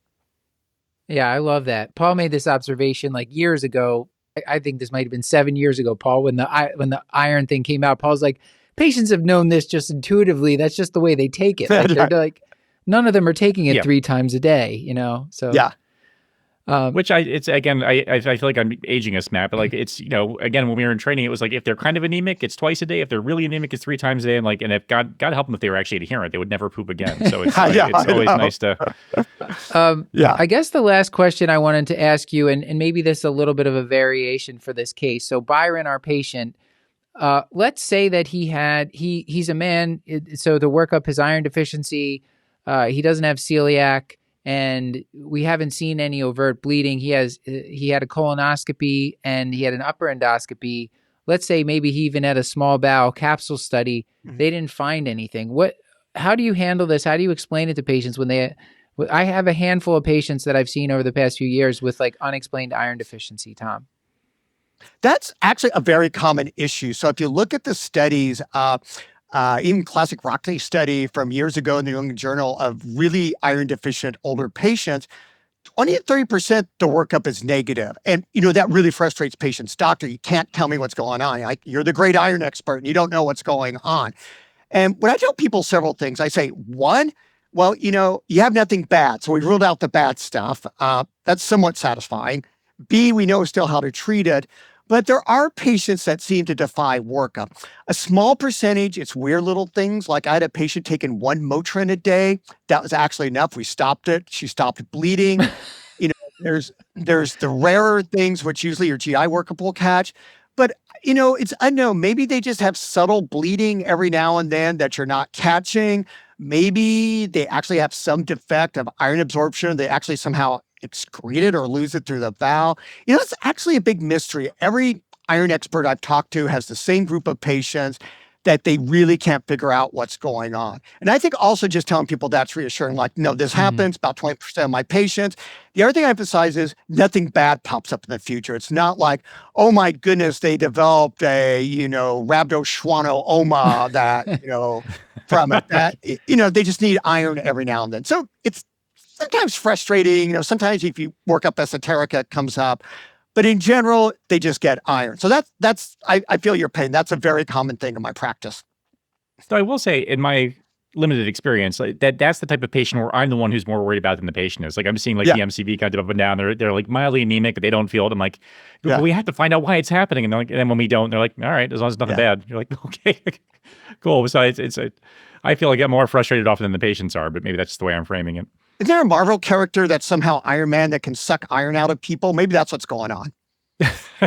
Yeah, I love that. Paul made this observation like years ago. I think this might have been 7 years ago, Paul, when the iron thing came out. Paul's like, patients have known this just intuitively. That's just the way they take it. Like, they're like, none of them are taking it 3 times a day, So yeah. Which I feel like I'm aging us, Matt, but like it's, again, when we were in training, it was like, if they're kind of anemic, it's twice a day. If they're really anemic, it's 3 times a day. And if God help them if they were actually adherent, they would never poop again. So it's, it's always nice to. I guess the last question I wanted to ask you, and maybe this is a little bit of a variation for this case. So Byron, our patient, let's say that he's a man. So to work up his iron deficiency, he doesn't have celiac. And we haven't seen any overt bleeding. He had a colonoscopy and he had an upper endoscopy. Let's say maybe he even had a small bowel capsule study. Mm-hmm. They didn't find anything. How do you handle this? How do you explain it to patients I have a handful of patients that I've seen over the past few years with like unexplained iron deficiency, Tom. That's actually a very common issue. So if you look at the studies, even classic Rockley study from years ago in the New England Journal of really iron deficient older patients, 20 to 30% the workup is negative. And, that really frustrates patients. Doctor, you can't tell me what's going on. You're the great iron expert and you don't know what's going on. And when I tell people several things, I say, one, well, you have nothing bad. So we ruled out the bad stuff. That's somewhat satisfying. B, we know still how to treat it. But there are patients that seem to defy workup. A small percentage, it's weird little things. Like I had a patient taking 1 Motrin a day. That was actually enough. We stopped it. She stopped bleeding. There's the rarer things, which usually your GI workup will catch. But, it's unknown. Maybe they just have subtle bleeding every now and then that you're not catching. Maybe they actually have some defect of iron absorption. They actually somehow excrete it or lose it through the bowel. It's actually a big mystery. Every iron expert I've talked to has the same group of patients that they really can't figure out what's going on. And I think also just telling people that's reassuring, like, no, this happens, about 20% of my patients. The other thing I emphasize is nothing bad pops up in the future. It's not like, oh my goodness, they developed a, rhabdoschwannooma that, from it. That, they just need iron every now and then. So it's sometimes frustrating, sometimes if you work up esoterica, it comes up, but in general, they just get iron. So I feel your pain. That's a very common thing in my practice. So I will say in my limited experience, that's the type of patient where I'm the one who's more worried about than the patient is. Like I'm seeing the MCV kind of up and down. They're like mildly anemic, but they don't feel it. I'm like, we have to find out why it's happening. And then when we don't, they're like, all right, as long as it's nothing bad. You're like, okay, cool. So I feel like I'm more frustrated often than the patients are, but maybe that's just the way I'm framing it. Is there a Marvel character that's somehow Iron Man that can suck iron out of people? Maybe that's what's going on.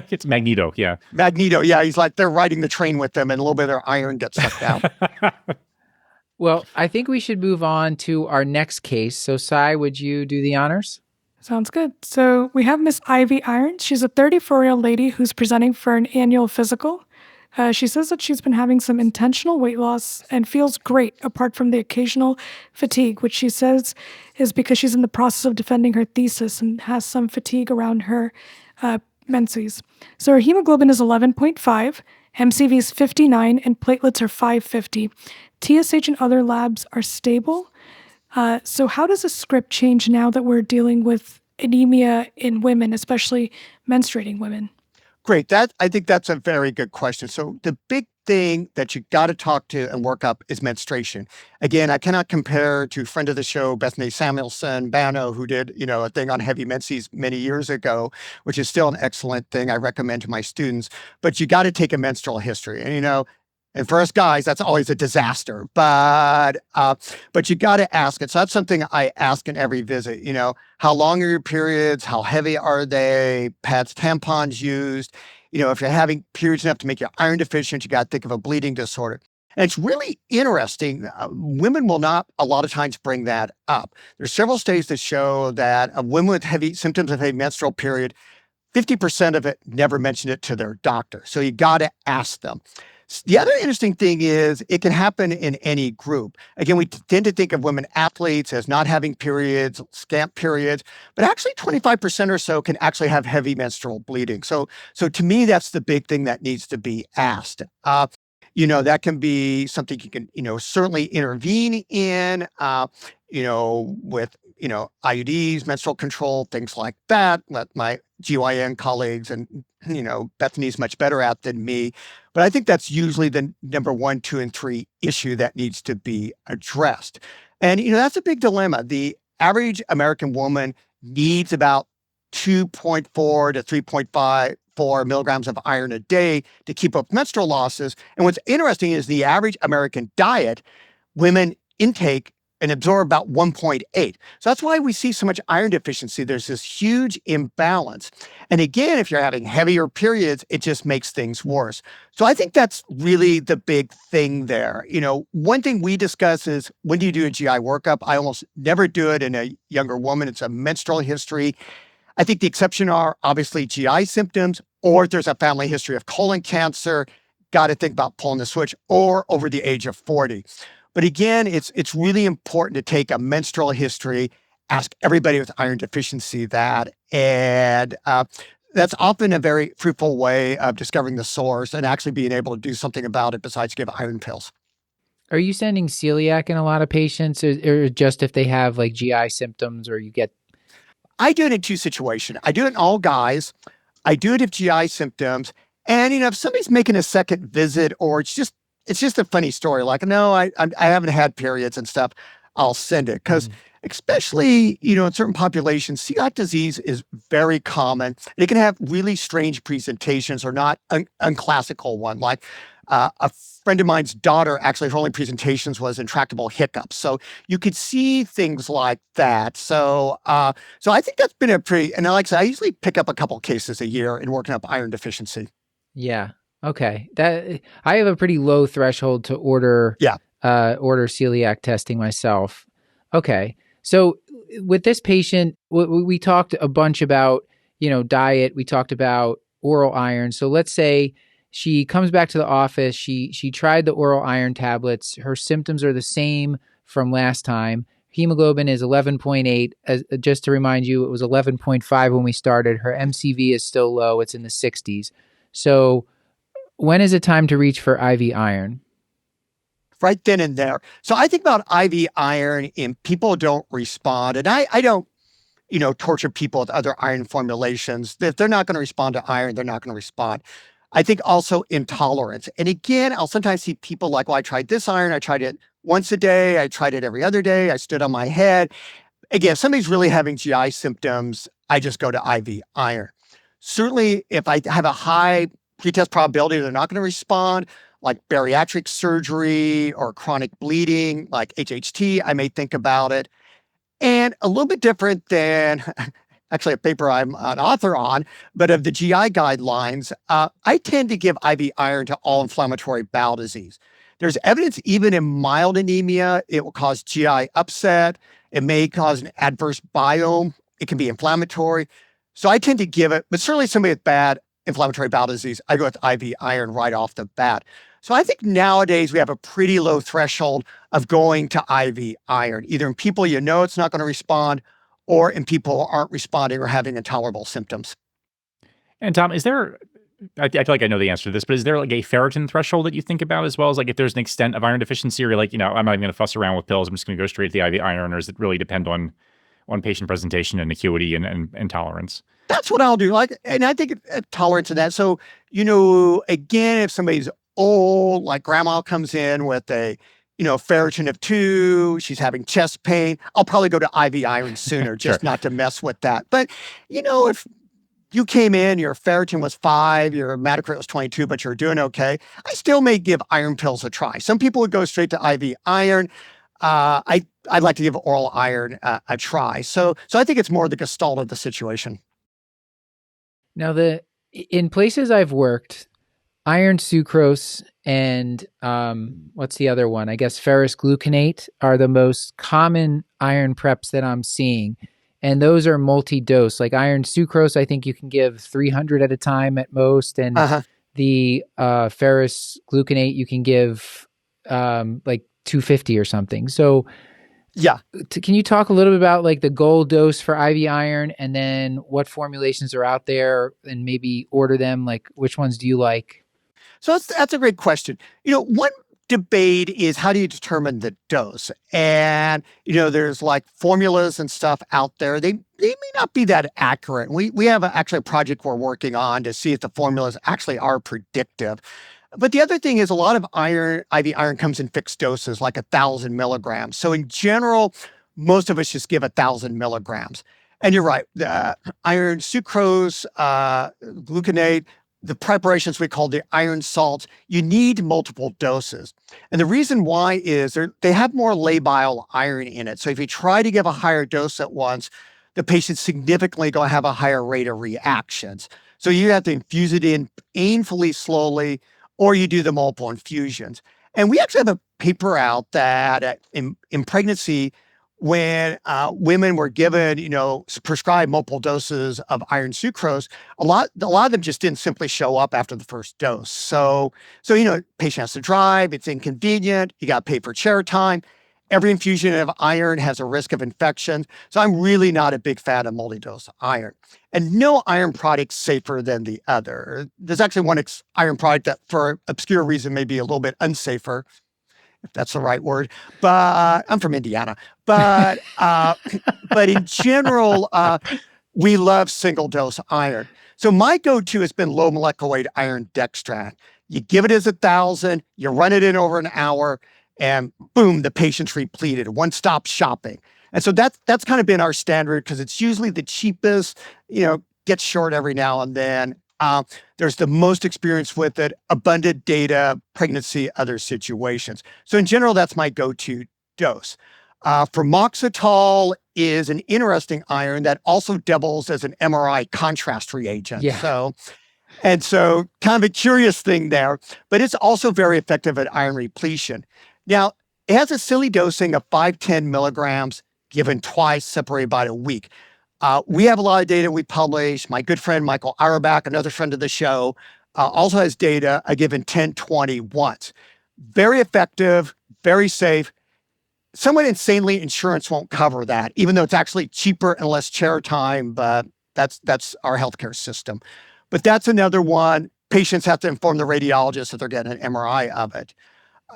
It's Magneto, yeah. Magneto, yeah. He's like, they're riding the train with them and a little bit of their iron gets sucked out. Well, I think we should move on to our next case. So, Sai, would you do the honors? Sounds good. So we have Miss Ivy Irons. She's a 34-year-old lady who's presenting for an annual physical. She says that she's been having some intentional weight loss and feels great apart from the occasional fatigue, which she says is because she's in the process of defending her thesis and has some fatigue around her menses. So her hemoglobin is 11.5, MCV is 59, and platelets are 550. TSH and other labs are stable. So how does a script change now that we're dealing with anemia in women, especially menstruating women? Great. I think that's a very good question. So the big thing that you got to talk to and work up is menstruation. Again, I cannot compare to friend of the show, Bethany Samuelson Bano, who did, a thing on heavy menses many years ago, which is still an excellent thing I recommend to my students. But you got to take a menstrual history. And for us guys, that's always a disaster. But you got to ask it. So that's something I ask in every visit. How long are your periods? How heavy are they? Pads, tampons used? If you're having periods enough to make you iron deficient, you got to think of a bleeding disorder. And it's really interesting. Women will not a lot of times bring that up. There's several studies that show that women with heavy symptoms of a menstrual period, 50% of it never mention it to their doctor. So you got to ask them. The other interesting thing is it can happen in any group. Again, we tend to think of women athletes as not having periods, scant periods, but actually 25% or so can actually have heavy menstrual bleeding. So to me, that's the big thing that needs to be asked. That can be something you can, certainly intervene in, with, IUDs, menstrual control, things like that. Let my GYN colleagues and, Bethany's much better at than me. But I think that's usually the number 1, 2, and 3 issue that needs to be addressed. And, that's a big dilemma. The average American woman needs about 2.4 to 3.54 milligrams of iron a day to keep up menstrual losses. And what's interesting is the average American diet, women intake and absorb about 1.8. So that's why we see so much iron deficiency. There's this huge imbalance. And again, if you're having heavier periods, it just makes things worse. So I think that's really the big thing there. One thing we discuss is, when do you do a GI workup? I almost never do it in a younger woman. It's a menstrual history. I think the exception are obviously GI symptoms, or if there's a family history of colon cancer, got to think about pulling the switch, or over the age of 40. But again, it's really important to take a menstrual history, ask everybody with iron deficiency that, and that's often a very fruitful way of discovering the source and actually being able to do something about it besides give iron pills. Are you sending celiac in a lot of patients, or just if they have like GI symptoms, or you get? I do it in 2 situations. I do it in all guys. I do it if GI symptoms. And, if somebody's making a second visit, or it's just a funny story, like, no, I haven't had periods and stuff, I'll send it. Because especially, in certain populations, celiac disease is very common. It can have really strange presentations, or not unclassical one. Like a friend of mine's daughter, actually, her only presentations was intractable hiccups. So you could see things like that. So I think that's been and like I said, I usually pick up a couple cases a year in working up iron deficiency. Yeah. Okay. That I have a pretty low threshold to order celiac testing myself. Okay. So with this patient, we talked a bunch about, diet. We talked about oral iron. So let's say she comes back to the office. She tried the oral iron tablets. Her symptoms are the same from last time. Hemoglobin is 11.8. Just to remind you, it was 11.5 when we started. Her MCV is still low. It's in the 60s. So when is it time to reach for IV iron? Right then and there. So I think about IV iron and people don't respond. And I don't, torture people with other iron formulations. If they're not going to respond to iron, they're not going to respond. I think also intolerance. And again, I'll sometimes see people like, well, I tried this iron. I tried it once a day. I tried it every other day. I stood on my head. Again, if somebody's really having GI symptoms, I just go to IV iron. Certainly, if I have a high pretest probability they're not going to respond, like bariatric surgery or chronic bleeding, like HHT, I may think about it. And a little bit different than actually a paper I'm an author on, but of the GI guidelines, I tend to give IV iron to all inflammatory bowel disease. There's evidence even in mild anemia, it will cause GI upset. It may cause an adverse biome It can be inflammatory. So I tend to give it, but certainly somebody with bad inflammatory bowel disease, I go with IV iron right off the bat. So I think nowadays we have a pretty low threshold of going to IV iron, either in people it's not going to respond, or in people who aren't responding or having intolerable symptoms. And Tom, is there, I feel like I know the answer to this, but is there like a ferritin threshold that you think about as well as like if there's an extent of iron deficiency or like, I'm not even going to fuss around with pills. I'm just going to go straight to the IV iron, or does it really depend on patient presentation and acuity and tolerance? That's what I'll do. And I think tolerance of that. So, again, if somebody's old, like grandma comes in with a, ferritin of 2, she's having chest pain, I'll probably go to IV iron sooner, just not to mess with that. But, if you came in, your ferritin was 5, your hematocrit was 22, but you're doing okay, I still may give iron pills a try. Some people would go straight to IV iron. I'd like to give oral iron a try. So I think it's more the gestalt of the situation. Now, in places I've worked, iron sucrose and what's the other one? I guess ferrous gluconate are the most common iron preps that I'm seeing. And those are multi-dose. Like iron sucrose, I think you can give 300 at a time at most. And the ferrous gluconate, you can give like 250 or something. So yeah. Can you talk a little bit about like the goal dose for IV iron and then what formulations are out there and maybe order them? Like which ones do you like? So that's a great question. One debate is how do you determine the dose? And, there's like formulas and stuff out there. They may not be that accurate. We have actually a project we're working on to see if the formulas actually are predictive. But the other thing is a lot of IV iron comes in fixed doses, like 1,000 milligrams. So in general, most of us just give 1,000 milligrams. And you're right, the iron sucrose, gluconate, the preparations we call the iron salts, you need multiple doses. And the reason why is they have more labile iron in it. So if you try to give a higher dose at once, the patient's significantly going to have a higher rate of reactions. So you have to infuse it in painfully slowly, or you do the multiple infusions. And we actually have a paper out that in pregnancy, when women were given, prescribed multiple doses of iron sucrose, a lot of them just didn't simply show up after the first dose. So patient has to drive, it's inconvenient, you got to pay for chair time. Every infusion of iron has a risk of infection. So I'm really not a big fan of multi-dose iron. And no iron product's safer than the other. There's actually one iron product that for obscure reason may be a little bit unsafer, if that's the right word. But I'm from Indiana. But in general, we love single-dose iron. So my go-to has been low molecular weight iron dextran. You give it as 1,000, you run it in over an hour, and boom, the patient's repleted, one-stop shopping. And so that's kind of been our standard because it's usually the cheapest, gets short every now and then. There's the most experience with it, abundant data, pregnancy, other situations. So in general, that's my go-to dose. Formoxetol is an interesting iron that also doubles as an MRI contrast reagent. Yeah. So kind of a curious thing there, but it's also very effective at iron repletion. Now, it has a silly dosing of 5-10 milligrams given twice, separated by a week. We have a lot of data we publish. My good friend, Michael Auerbach, another friend of the show, also has data given 10-20 once. Very effective, very safe. Somewhat insanely, insurance won't cover that, even though it's actually cheaper and less chair time, but that's our healthcare system. But that's another one. Patients have to inform the radiologist that they're getting an MRI of it.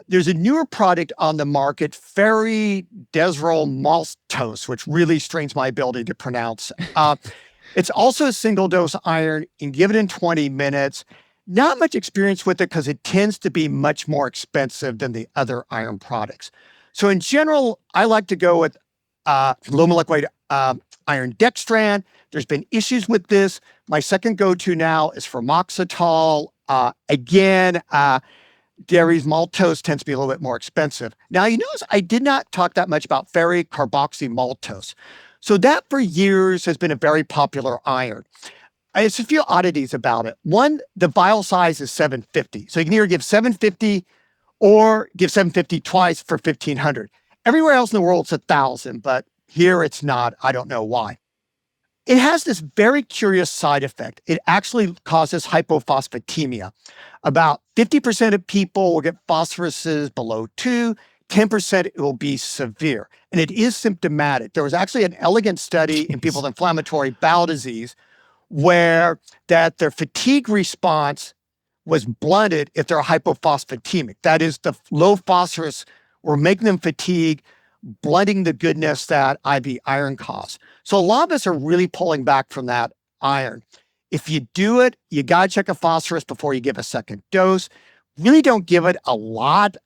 There's a newer product on the market, Ferritin Maltose, which really strains my ability to pronounce. It's also a single-dose iron. You can give it in 20 minutes. Not much experience with it because it tends to be much more expensive than the other iron products. So in general, I like to go with low molecular weight iron dextran. There's been issues with this. My second go-to now is formoxetol. Dairy's maltose tends to be a little bit more expensive. Now, you notice I did not talk that much about ferricarboxymaltose. So that for years has been a very popular iron. There's a few oddities about it. One, the vial size is 750. So you can either give 750 or give 750 twice for 1,500. Everywhere else in the world, it's 1,000, but here it's not. I don't know why. it has this very curious side effect. It actually causes hypophosphatemia. About 50% of people will get phosphoruses below 2, 10% it will be severe. And it is symptomatic. There was actually an elegant study in people with inflammatory bowel disease where that their fatigue response was blunted if they're hypophosphatemic. That is, the low phosphorus were making them fatigue, blunting the goodness that IV iron causes. So a lot of us are really pulling back from that iron. If you do it, you got to check a phosphorus before you give a second dose. Really don't give it a lot.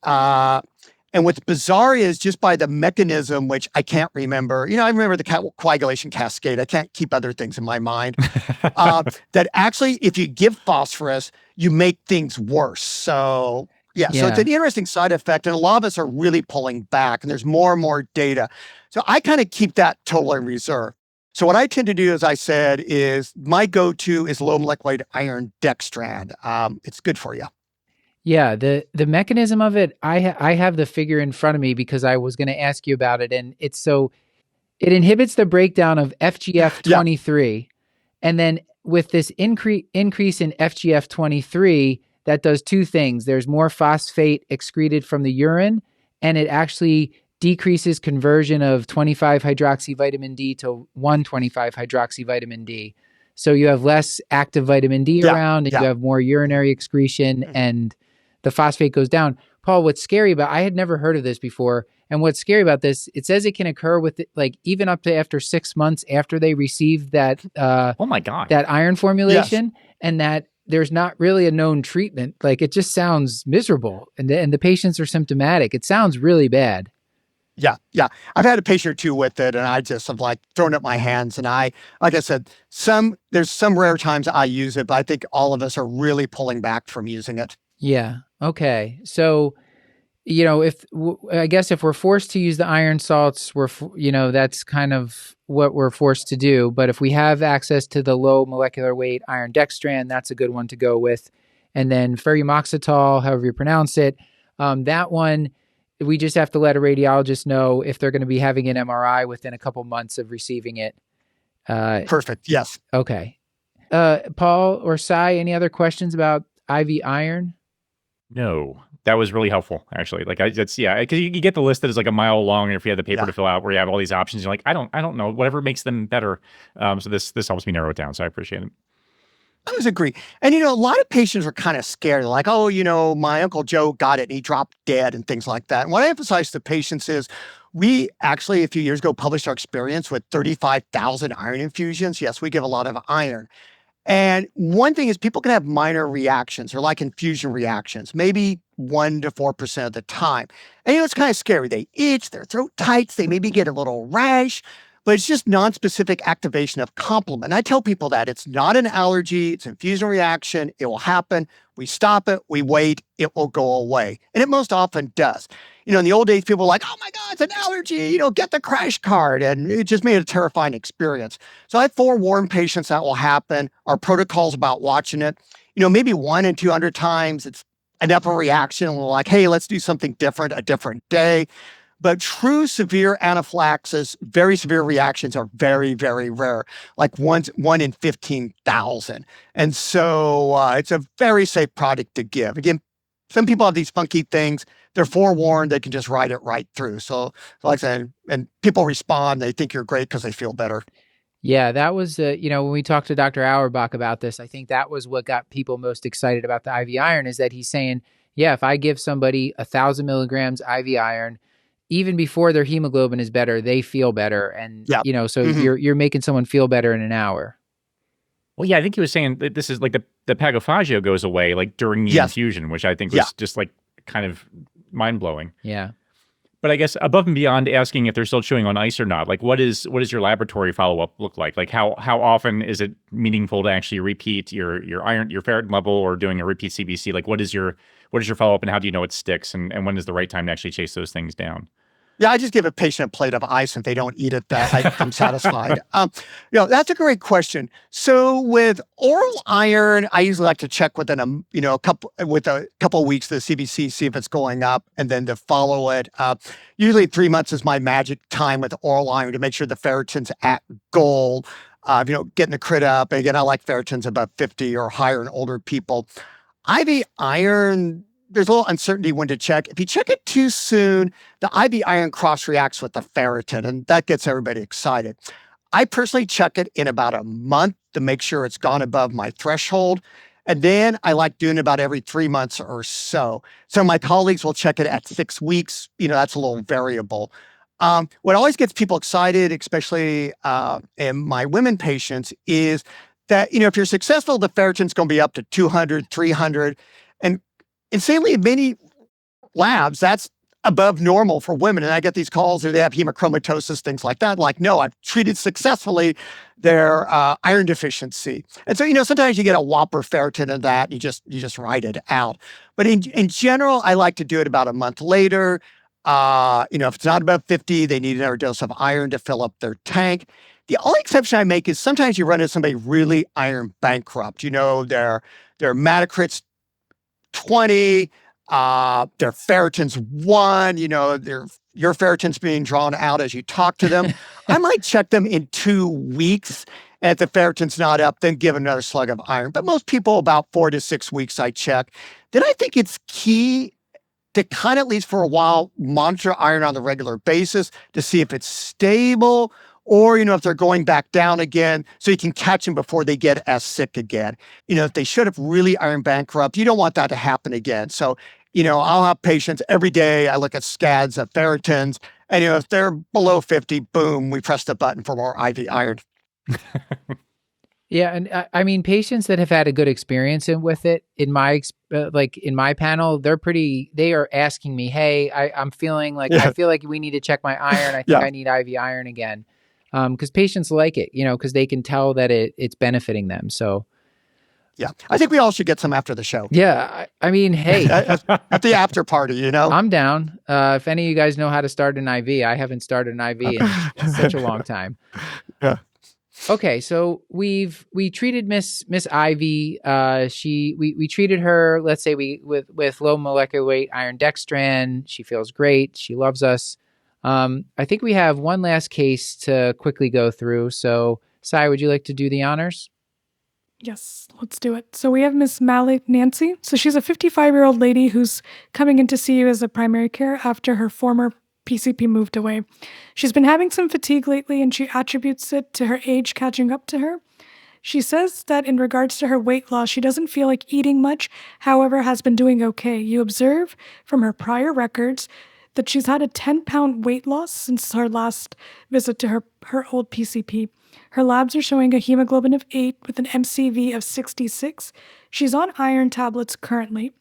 And what's bizarre is just by the mechanism, which I can't remember, I remember the coagulation cascade. I can't keep other things in my mind. That actually, if you give phosphorus, you make things worse. So so it's an interesting side effect. And a lot of us are really pulling back, and there's more and more data. So I kind of keep that totally in reserve. So what I tend to do, as I said, is my go-to is low molecular weight iron dextran. It's good for you. Yeah, the mechanism of it, I have the figure in front of me because I was going to ask you about it, and it inhibits the breakdown of FGF23, and then with this increase in FGF23, that does two things. There's more phosphate excreted from the urine, and it actually decreases conversion of 25-hydroxyvitamin D to 1,25-hydroxyvitamin D. So you have less active vitamin D around, and you have more urinary excretion, and the phosphate goes down. Paul, what's scary about, I had never heard of this before, and what's scary about this, it says it can occur with even up to after 6 months after they receive that oh my God, that iron formulation, and that there's not really a known treatment. Like, it just sounds miserable, and the patients are symptomatic. It sounds really bad. Yeah. I've had a patient or two with it, and I just have thrown up my hands. And like I said, there's some rare times I use it, but I think all of us are really pulling back from using it. Yeah. Okay. So, I guess if we're forced to use the iron salts, that's kind of what we're forced to do. But if we have access to the low molecular weight iron dextran, that's a good one to go with. And then ferrimoxetol, however you pronounce it, that one, we just have to let a radiologist know if they're going to be having an MRI within a couple months of receiving it. Perfect. Yes. Okay. Paul or Sai, any other questions about IV iron? No, that was really helpful, actually. Because you get the list that is like a mile long, and if you have the paper to fill out where you have all these options, you're like, I don't know, whatever makes them better. So this helps me narrow it down. So I appreciate it. I always agree. And, a lot of patients are kind of scared. They're like, oh, my Uncle Joe got it and he dropped dead and things like that. And what I emphasize to patients is we actually, a few years ago, published our experience with 35,000 iron infusions. Yes, we give a lot of iron. And one thing is people can have minor reactions or like infusion reactions, maybe 1 to 4% of the time. And, it's kind of scary. They itch, their throat tights, they maybe get a little rash. But it's just nonspecific activation of complement. And I tell people that it's not an allergy, it's an infusion reaction, it will happen. We stop it, we wait, it will go away. And it most often does. In the old days, people were like, oh my God, it's an allergy, get the crash card. And it just made it a terrifying experience. So I forewarn patients that will happen. Our protocols about watching it, maybe 1 and 200 times, it's enough of a reaction. And we're like, hey, let's do something different, a different day. But true severe anaphylaxis, very severe reactions are very, very rare, like 1 in 15,000. And so it's a very safe product to give. Again, some people have these funky things. They're forewarned. They can just ride it right through. So like I said, and people respond. They think you're great because they feel better. Yeah, that was, when we talked to Dr. Auerbach about this, I think that was what got people most excited about the IV iron, is that he's saying, yeah, if I give somebody 1,000 milligrams IV iron, even before their hemoglobin is better, they feel better. And, so you're making someone feel better in an hour. Well, yeah, I think he was saying that this is like the pagophagia goes away like during the infusion, which I think was just like kind of mind blowing. Yeah. But I guess above and beyond asking if they're still chewing on ice or not, like what is your laboratory follow-up look like? Like how often is it meaningful to actually repeat your iron, your ferritin level, or doing a repeat CBC? Like what is your follow-up, and how do you know it sticks, and when is the right time to actually chase those things down? Yeah, I just give a patient a plate of ice. If they don't eat it, I'm satisfied. That's a great question. So with oral iron, I usually like to check within a couple of weeks the CBC, see if it's going up, and then to follow it. Usually 3 months is my magic time with oral iron to make sure the ferritin's at goal. getting the crit up. And again, I like ferritins above 50 or higher in older people. IV iron, there's a little uncertainty when to check. If you check it too soon, the IV iron cross-reacts with the ferritin, and that gets everybody excited. I personally check it in about a month to make sure it's gone above my threshold. And then I like doing it about every 3 months or so. So my colleagues will check it at 6 weeks. That's a little variable. What always gets people excited, especially in my women patients, is that, if you're successful, the ferritin's going to be up to 200, 300. And insanely, in many labs, that's above normal for women. And I get these calls where they have hemochromatosis, things like that. Like, no, I've treated successfully their iron deficiency. And so, sometimes you get a whopper ferritin in that, you just write it out. But in general, I like to do it about a month later. If it's not above 50, they need another dose of iron to fill up their tank. The only exception I make is sometimes you run into somebody really iron bankrupt. Their hematocrit's 20, their ferritin's 1, your ferritin's being drawn out as you talk to them. I might check them in 2 weeks. And if the ferritin's not up, then give another slug of iron. But most people, about 4 to 6 weeks, I check. Then I think it's key to kind of, at least for a while, monitor iron on a regular basis to see if it's stable or, if they're going back down again, so you can catch them before they get as sick again. If they should have really iron bankrupt, you don't want that to happen again. So, I'll have patients every day. I look at scads of ferritins, and, if they're below 50, boom, we press the button for more IV iron. Yeah, and I mean, patients that have had a good experience with it, in my panel, they are asking me, hey, I'm feeling like, I feel like we need to check my iron. I think I need IV iron again. Because patients like it, because they can tell that it's benefiting them. So, yeah, I think we all should get some after the show. Yeah, I mean, hey, at the after party, I'm down. If any of you guys know how to start an IV, I haven't started an IV in such a long time. Yeah. Okay, so we treated Miss Ivy. We treated her. Let's say with low molecular weight iron dextran. She feels great. She loves us. I think we have one last case to quickly go through. So, Sai, would you like to do the honors? Yes, let's do it. So we have Miss Malik Nancy. So she's a 55-year-old lady who's coming in to see you as a primary care after her former PCP moved away. She's been having some fatigue lately, and she attributes it to her age catching up to her. She says that in regards to her weight loss, she doesn't feel like eating much, however, has been doing okay. You observe from her prior records that she's had a 10-pound weight loss since her last visit to her old PCP. Her labs are showing a hemoglobin of 8 with an MCV of 66. She's on iron tablets currently.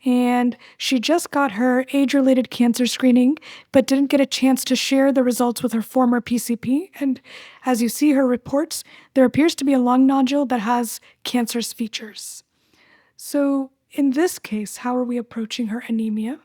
And she just got her age-related cancer screening, but didn't get a chance to share the results with her former PCP. And as you see her reports, there appears to be a lung nodule that has cancerous features. So in this case, how are we approaching her anemia?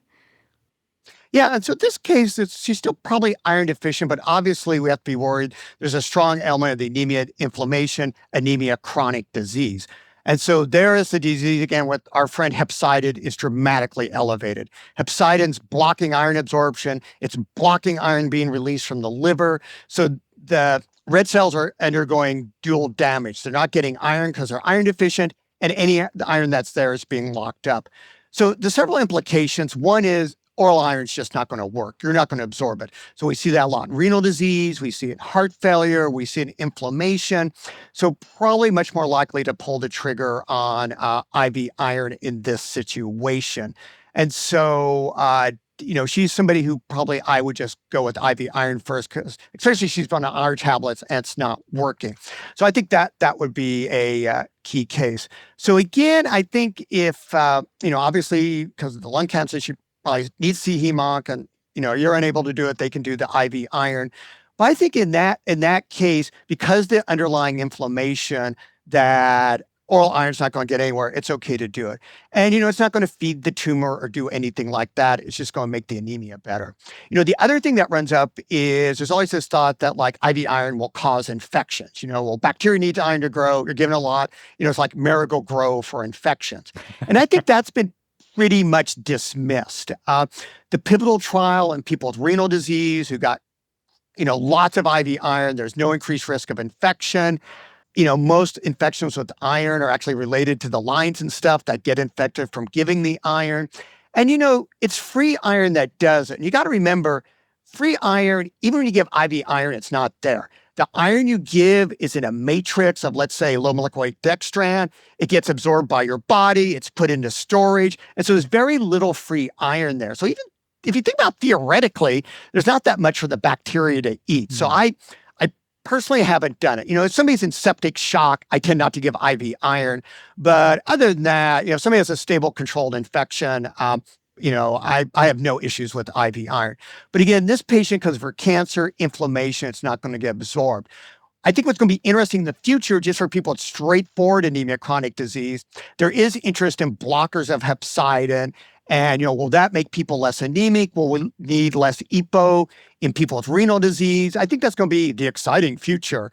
Yeah, and so this case, she's still probably iron deficient, but obviously we have to be worried. There's a strong element of the anemia, inflammation, anemia, chronic disease. And so there is the disease again with our friend hepcidin is dramatically elevated. Hepcidin's blocking iron absorption. It's blocking iron being released from the liver. So the red cells are undergoing dual damage. They're not getting iron because they're iron deficient, and the iron that's there is being locked up. So the several implications. One is oral iron's just not going to work. You're not going to absorb it. So we see that a lot in renal disease. We see it in heart failure. We see it in inflammation. So probably much more likely to pull the trigger on IV iron in this situation. And so, she's somebody who probably I would just go with IV iron first, because especially she's on iron tablets and it's not working. So I think that would be a key case. So again, I think if, obviously because of the lung cancer, she probably needs to see HEMONC, and you're unable to do it, they can do the IV iron. But I think in that case, because the underlying inflammation, that oral iron's not going to get anywhere, it's okay to do it. And it's not going to feed the tumor or do anything like that. It's just going to make the anemia better. The other thing that runs up is there's always this thought that like IV iron will cause infections. Well, bacteria need iron to grow. You're given a lot. It's like Marigold-Grow for infections. And I think that's been pretty much dismissed. The pivotal trial in people with renal disease who got lots of IV iron. There's no increased risk of infection. Most infections with iron are actually related to the lines and stuff that get infected from giving the iron. And, it's free iron that does it. And you got to remember, free iron, even when you give IV iron, it's not there. The iron you give is in a matrix of, let's say, low molecular weight dextran. It gets absorbed by your body. It's put into storage. And so there's very little free iron there. So even if you think about theoretically, there's not that much for the bacteria to eat. So I personally haven't done it. If somebody's in septic shock, I tend not to give IV iron. But other than that, if somebody has a stable controlled infection, I have no issues with IV iron. But again, this patient, because of her cancer, inflammation, it's not going to get absorbed. I think what's going to be interesting in the future, just for people with straightforward anemia, chronic disease, there is interest in blockers of hepcidin. And, will that make people less anemic? Will we need less EPO in people with renal disease? I think that's going to be the exciting future.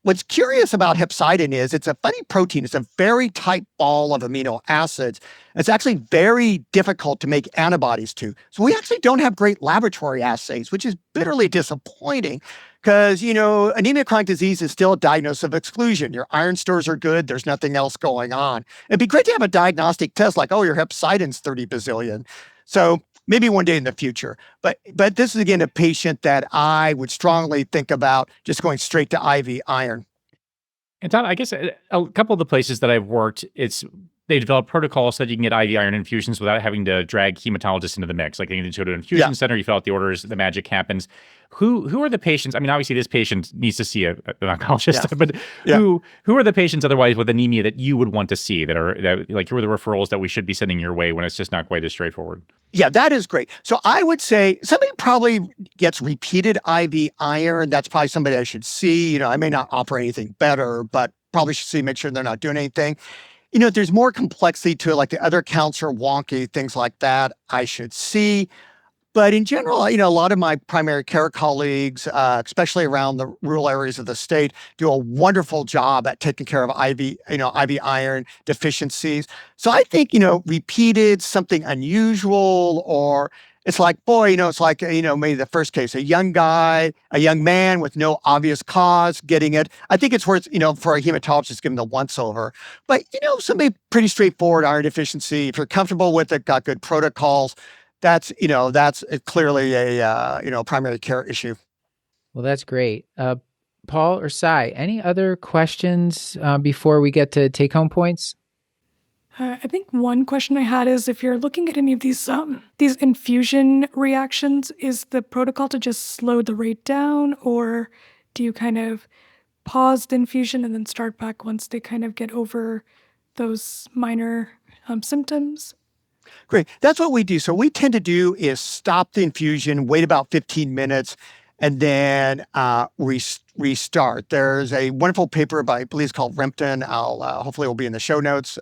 What's curious about hepcidin is it's a funny protein. It's a very tight ball of amino acids. It's actually very difficult to make antibodies to. So we actually don't have great laboratory assays, which is bitterly disappointing because, anemia chronic disease is still a diagnosis of exclusion. Your iron stores are good. There's nothing else going on. It'd be great to have a diagnostic test like, your hepcidin's 30 bazillion. So maybe one day in the future. But this is, again, a patient that I would strongly think about just going straight to IV iron. And Todd, I guess a couple of the places that I've worked, they develop protocols so that you can get IV iron infusions without having to drag hematologists into the mix. Like you can go to an infusion center, you fill out the orders, the magic happens. Who are the patients? I mean, obviously this patient needs to see an oncologist, but who are the patients otherwise with anemia that you would want to see that who are the referrals that we should be sending your way when it's just not quite as straightforward? Yeah, that is great. So I would say somebody probably gets repeated IV iron. That's probably somebody I should see. I may not offer anything better, but probably should see, make sure they're not doing anything. There's more complexity to it, like the other counts are wonky, things like that I should see. But in general, a lot of my primary care colleagues, especially around the rural areas of the state, do a wonderful job at taking care of IV iron deficiencies. So I think, repeated something unusual, or it's like, it's like, maybe the first case, a young man with no obvious cause getting it. I think it's worth, for a hematologist, give them the once over. But, somebody pretty straightforward iron deficiency, if you're comfortable with it, got good protocols, that's clearly a primary care issue. Well, that's great. Paul or Sai, any other questions before we get to take-home points? I think one question I had is if you're looking at any of these infusion reactions, is the protocol to just slow the rate down, or do you kind of pause the infusion and then start back once they kind of get over those minor symptoms? Great. That's what we do. So what we tend to do is stop the infusion, wait about 15 minutes, and then restart. There's a wonderful paper by, I believe it's called Rempton. Hopefully it will be in the show notes,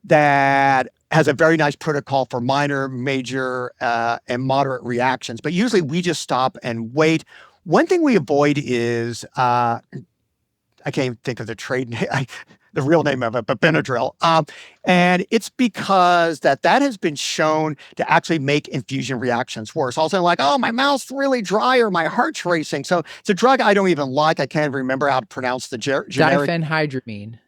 that has a very nice protocol for minor, major, and moderate reactions. But usually we just stop and wait. One thing we avoid is, I can't even think of the trade name, the real name of it, but Benadryl. And it's because that has been shown to actually make infusion reactions worse. Also like, my mouth's really dry or my heart's racing. So it's a drug I don't even like. I can't remember how to pronounce the generic. Diphenhydramine.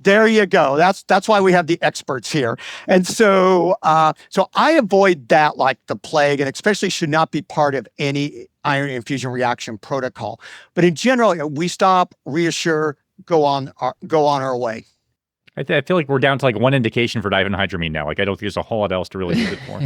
There you go. That's why we have the experts here. And so I avoid that like the plague, and especially should not be part of any iron infusion reaction protocol. But in general, we stop, reassure, go on our way. I feel like we're down to like one indication for diphenhydramine now. Like I don't think there's a whole lot else to really use it for.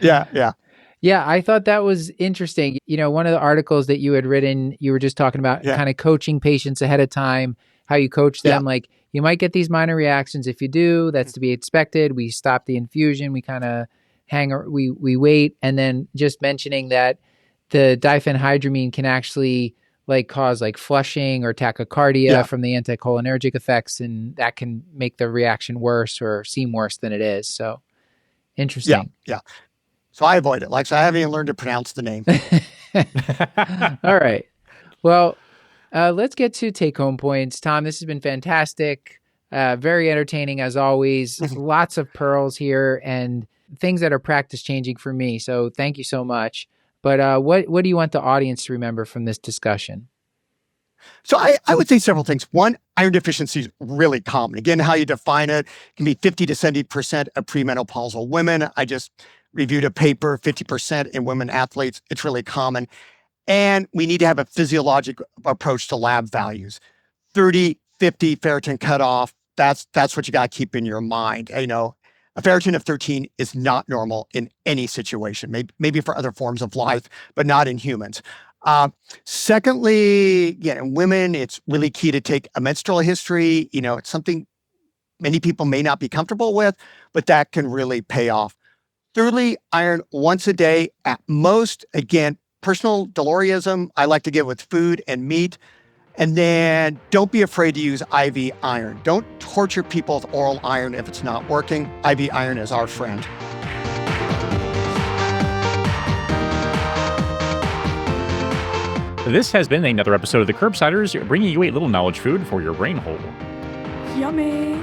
Yeah. Yeah, I thought that was interesting. One of the articles that you had written, you were just talking about kind of coaching patients ahead of time, how you coach them. Like you might get these minor reactions. If you do, that's to be expected. We stop the infusion. We kind of we wait. And then just mentioning that the diphenhydramine can actually cause flushing or tachycardia from the anticholinergic effects, and that can make the reaction worse or seem worse than it is. So interesting. Yeah. So I avoid it. So I haven't even learned to pronounce the name. All right. Well, let's get to take-home points. Tom, this has been fantastic. Very entertaining as always. Lots of pearls here and things that are practice-changing for me. So thank you so much. But what do you want the audience to remember from this discussion? So I would say several things. One, iron deficiency is really common. Again, how you define it can be 50 to 70% of premenopausal women. I just reviewed a paper, 50% in women athletes. It's really common. And we need to have a physiologic approach to lab values. 30, 50 ferritin cutoff, that's what you got to keep in your mind. You know, a ferritin of 13 is not normal in any situation, maybe for other forms of life, but not in humans. Secondly, in women, it's really key to take a menstrual history. You know, it's something many people may not be comfortable with, but that can really pay off. Thirdly, iron once a day at most. Again, personal DeLougheryism, I like to give with food and meat. And then don't be afraid to use IV iron. Don't torture people with oral iron if it's not working. IV iron is our friend. This has been another episode of the Curbsiders, bringing you a little knowledge food for your brain hole. Yummy.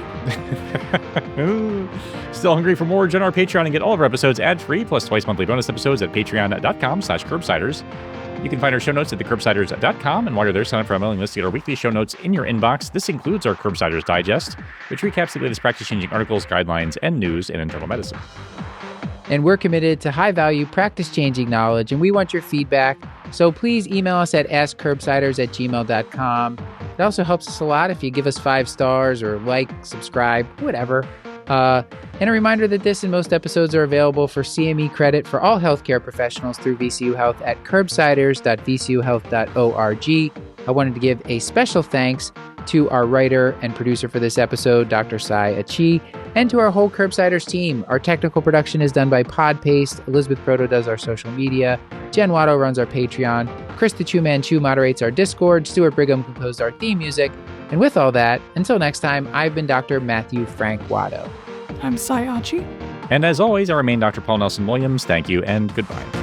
Still hungry for more? Join our Patreon and get all of our episodes ad-free, plus twice monthly bonus episodes at patreon.com/curbsiders. You can find our show notes at thecurbsiders.com, and while you're there, sign up for our mailing list to get our weekly show notes in your inbox. This includes our Curbsiders Digest, which recaps the latest practice-changing articles, guidelines, and news in internal medicine. And we're committed to high-value, practice-changing knowledge, and we want your feedback. So please email us at askcurbsiders@gmail.com. It also helps us a lot if you give us 5 stars or like, subscribe, whatever. And a reminder that this and most episodes are available for CME credit for all healthcare professionals through VCU Health at curbsiders.vcuhealth.org. I wanted to give a special thanks to our writer and producer for this episode, Dr. Sai Achi, and to our whole Curbsiders team. Our technical production is done by Podpaste. Elizabeth Proto does our social media. Jen Watto runs our Patreon. Krista Chu-Manchu moderates our Discord. Stuart Brigham composed our theme music. And with all that, until next time, I've been Dr. Matthew Frank Watto. I'm Sai Achi. And as always, I remain Dr. Paul Nelson Williams. Thank you and goodbye.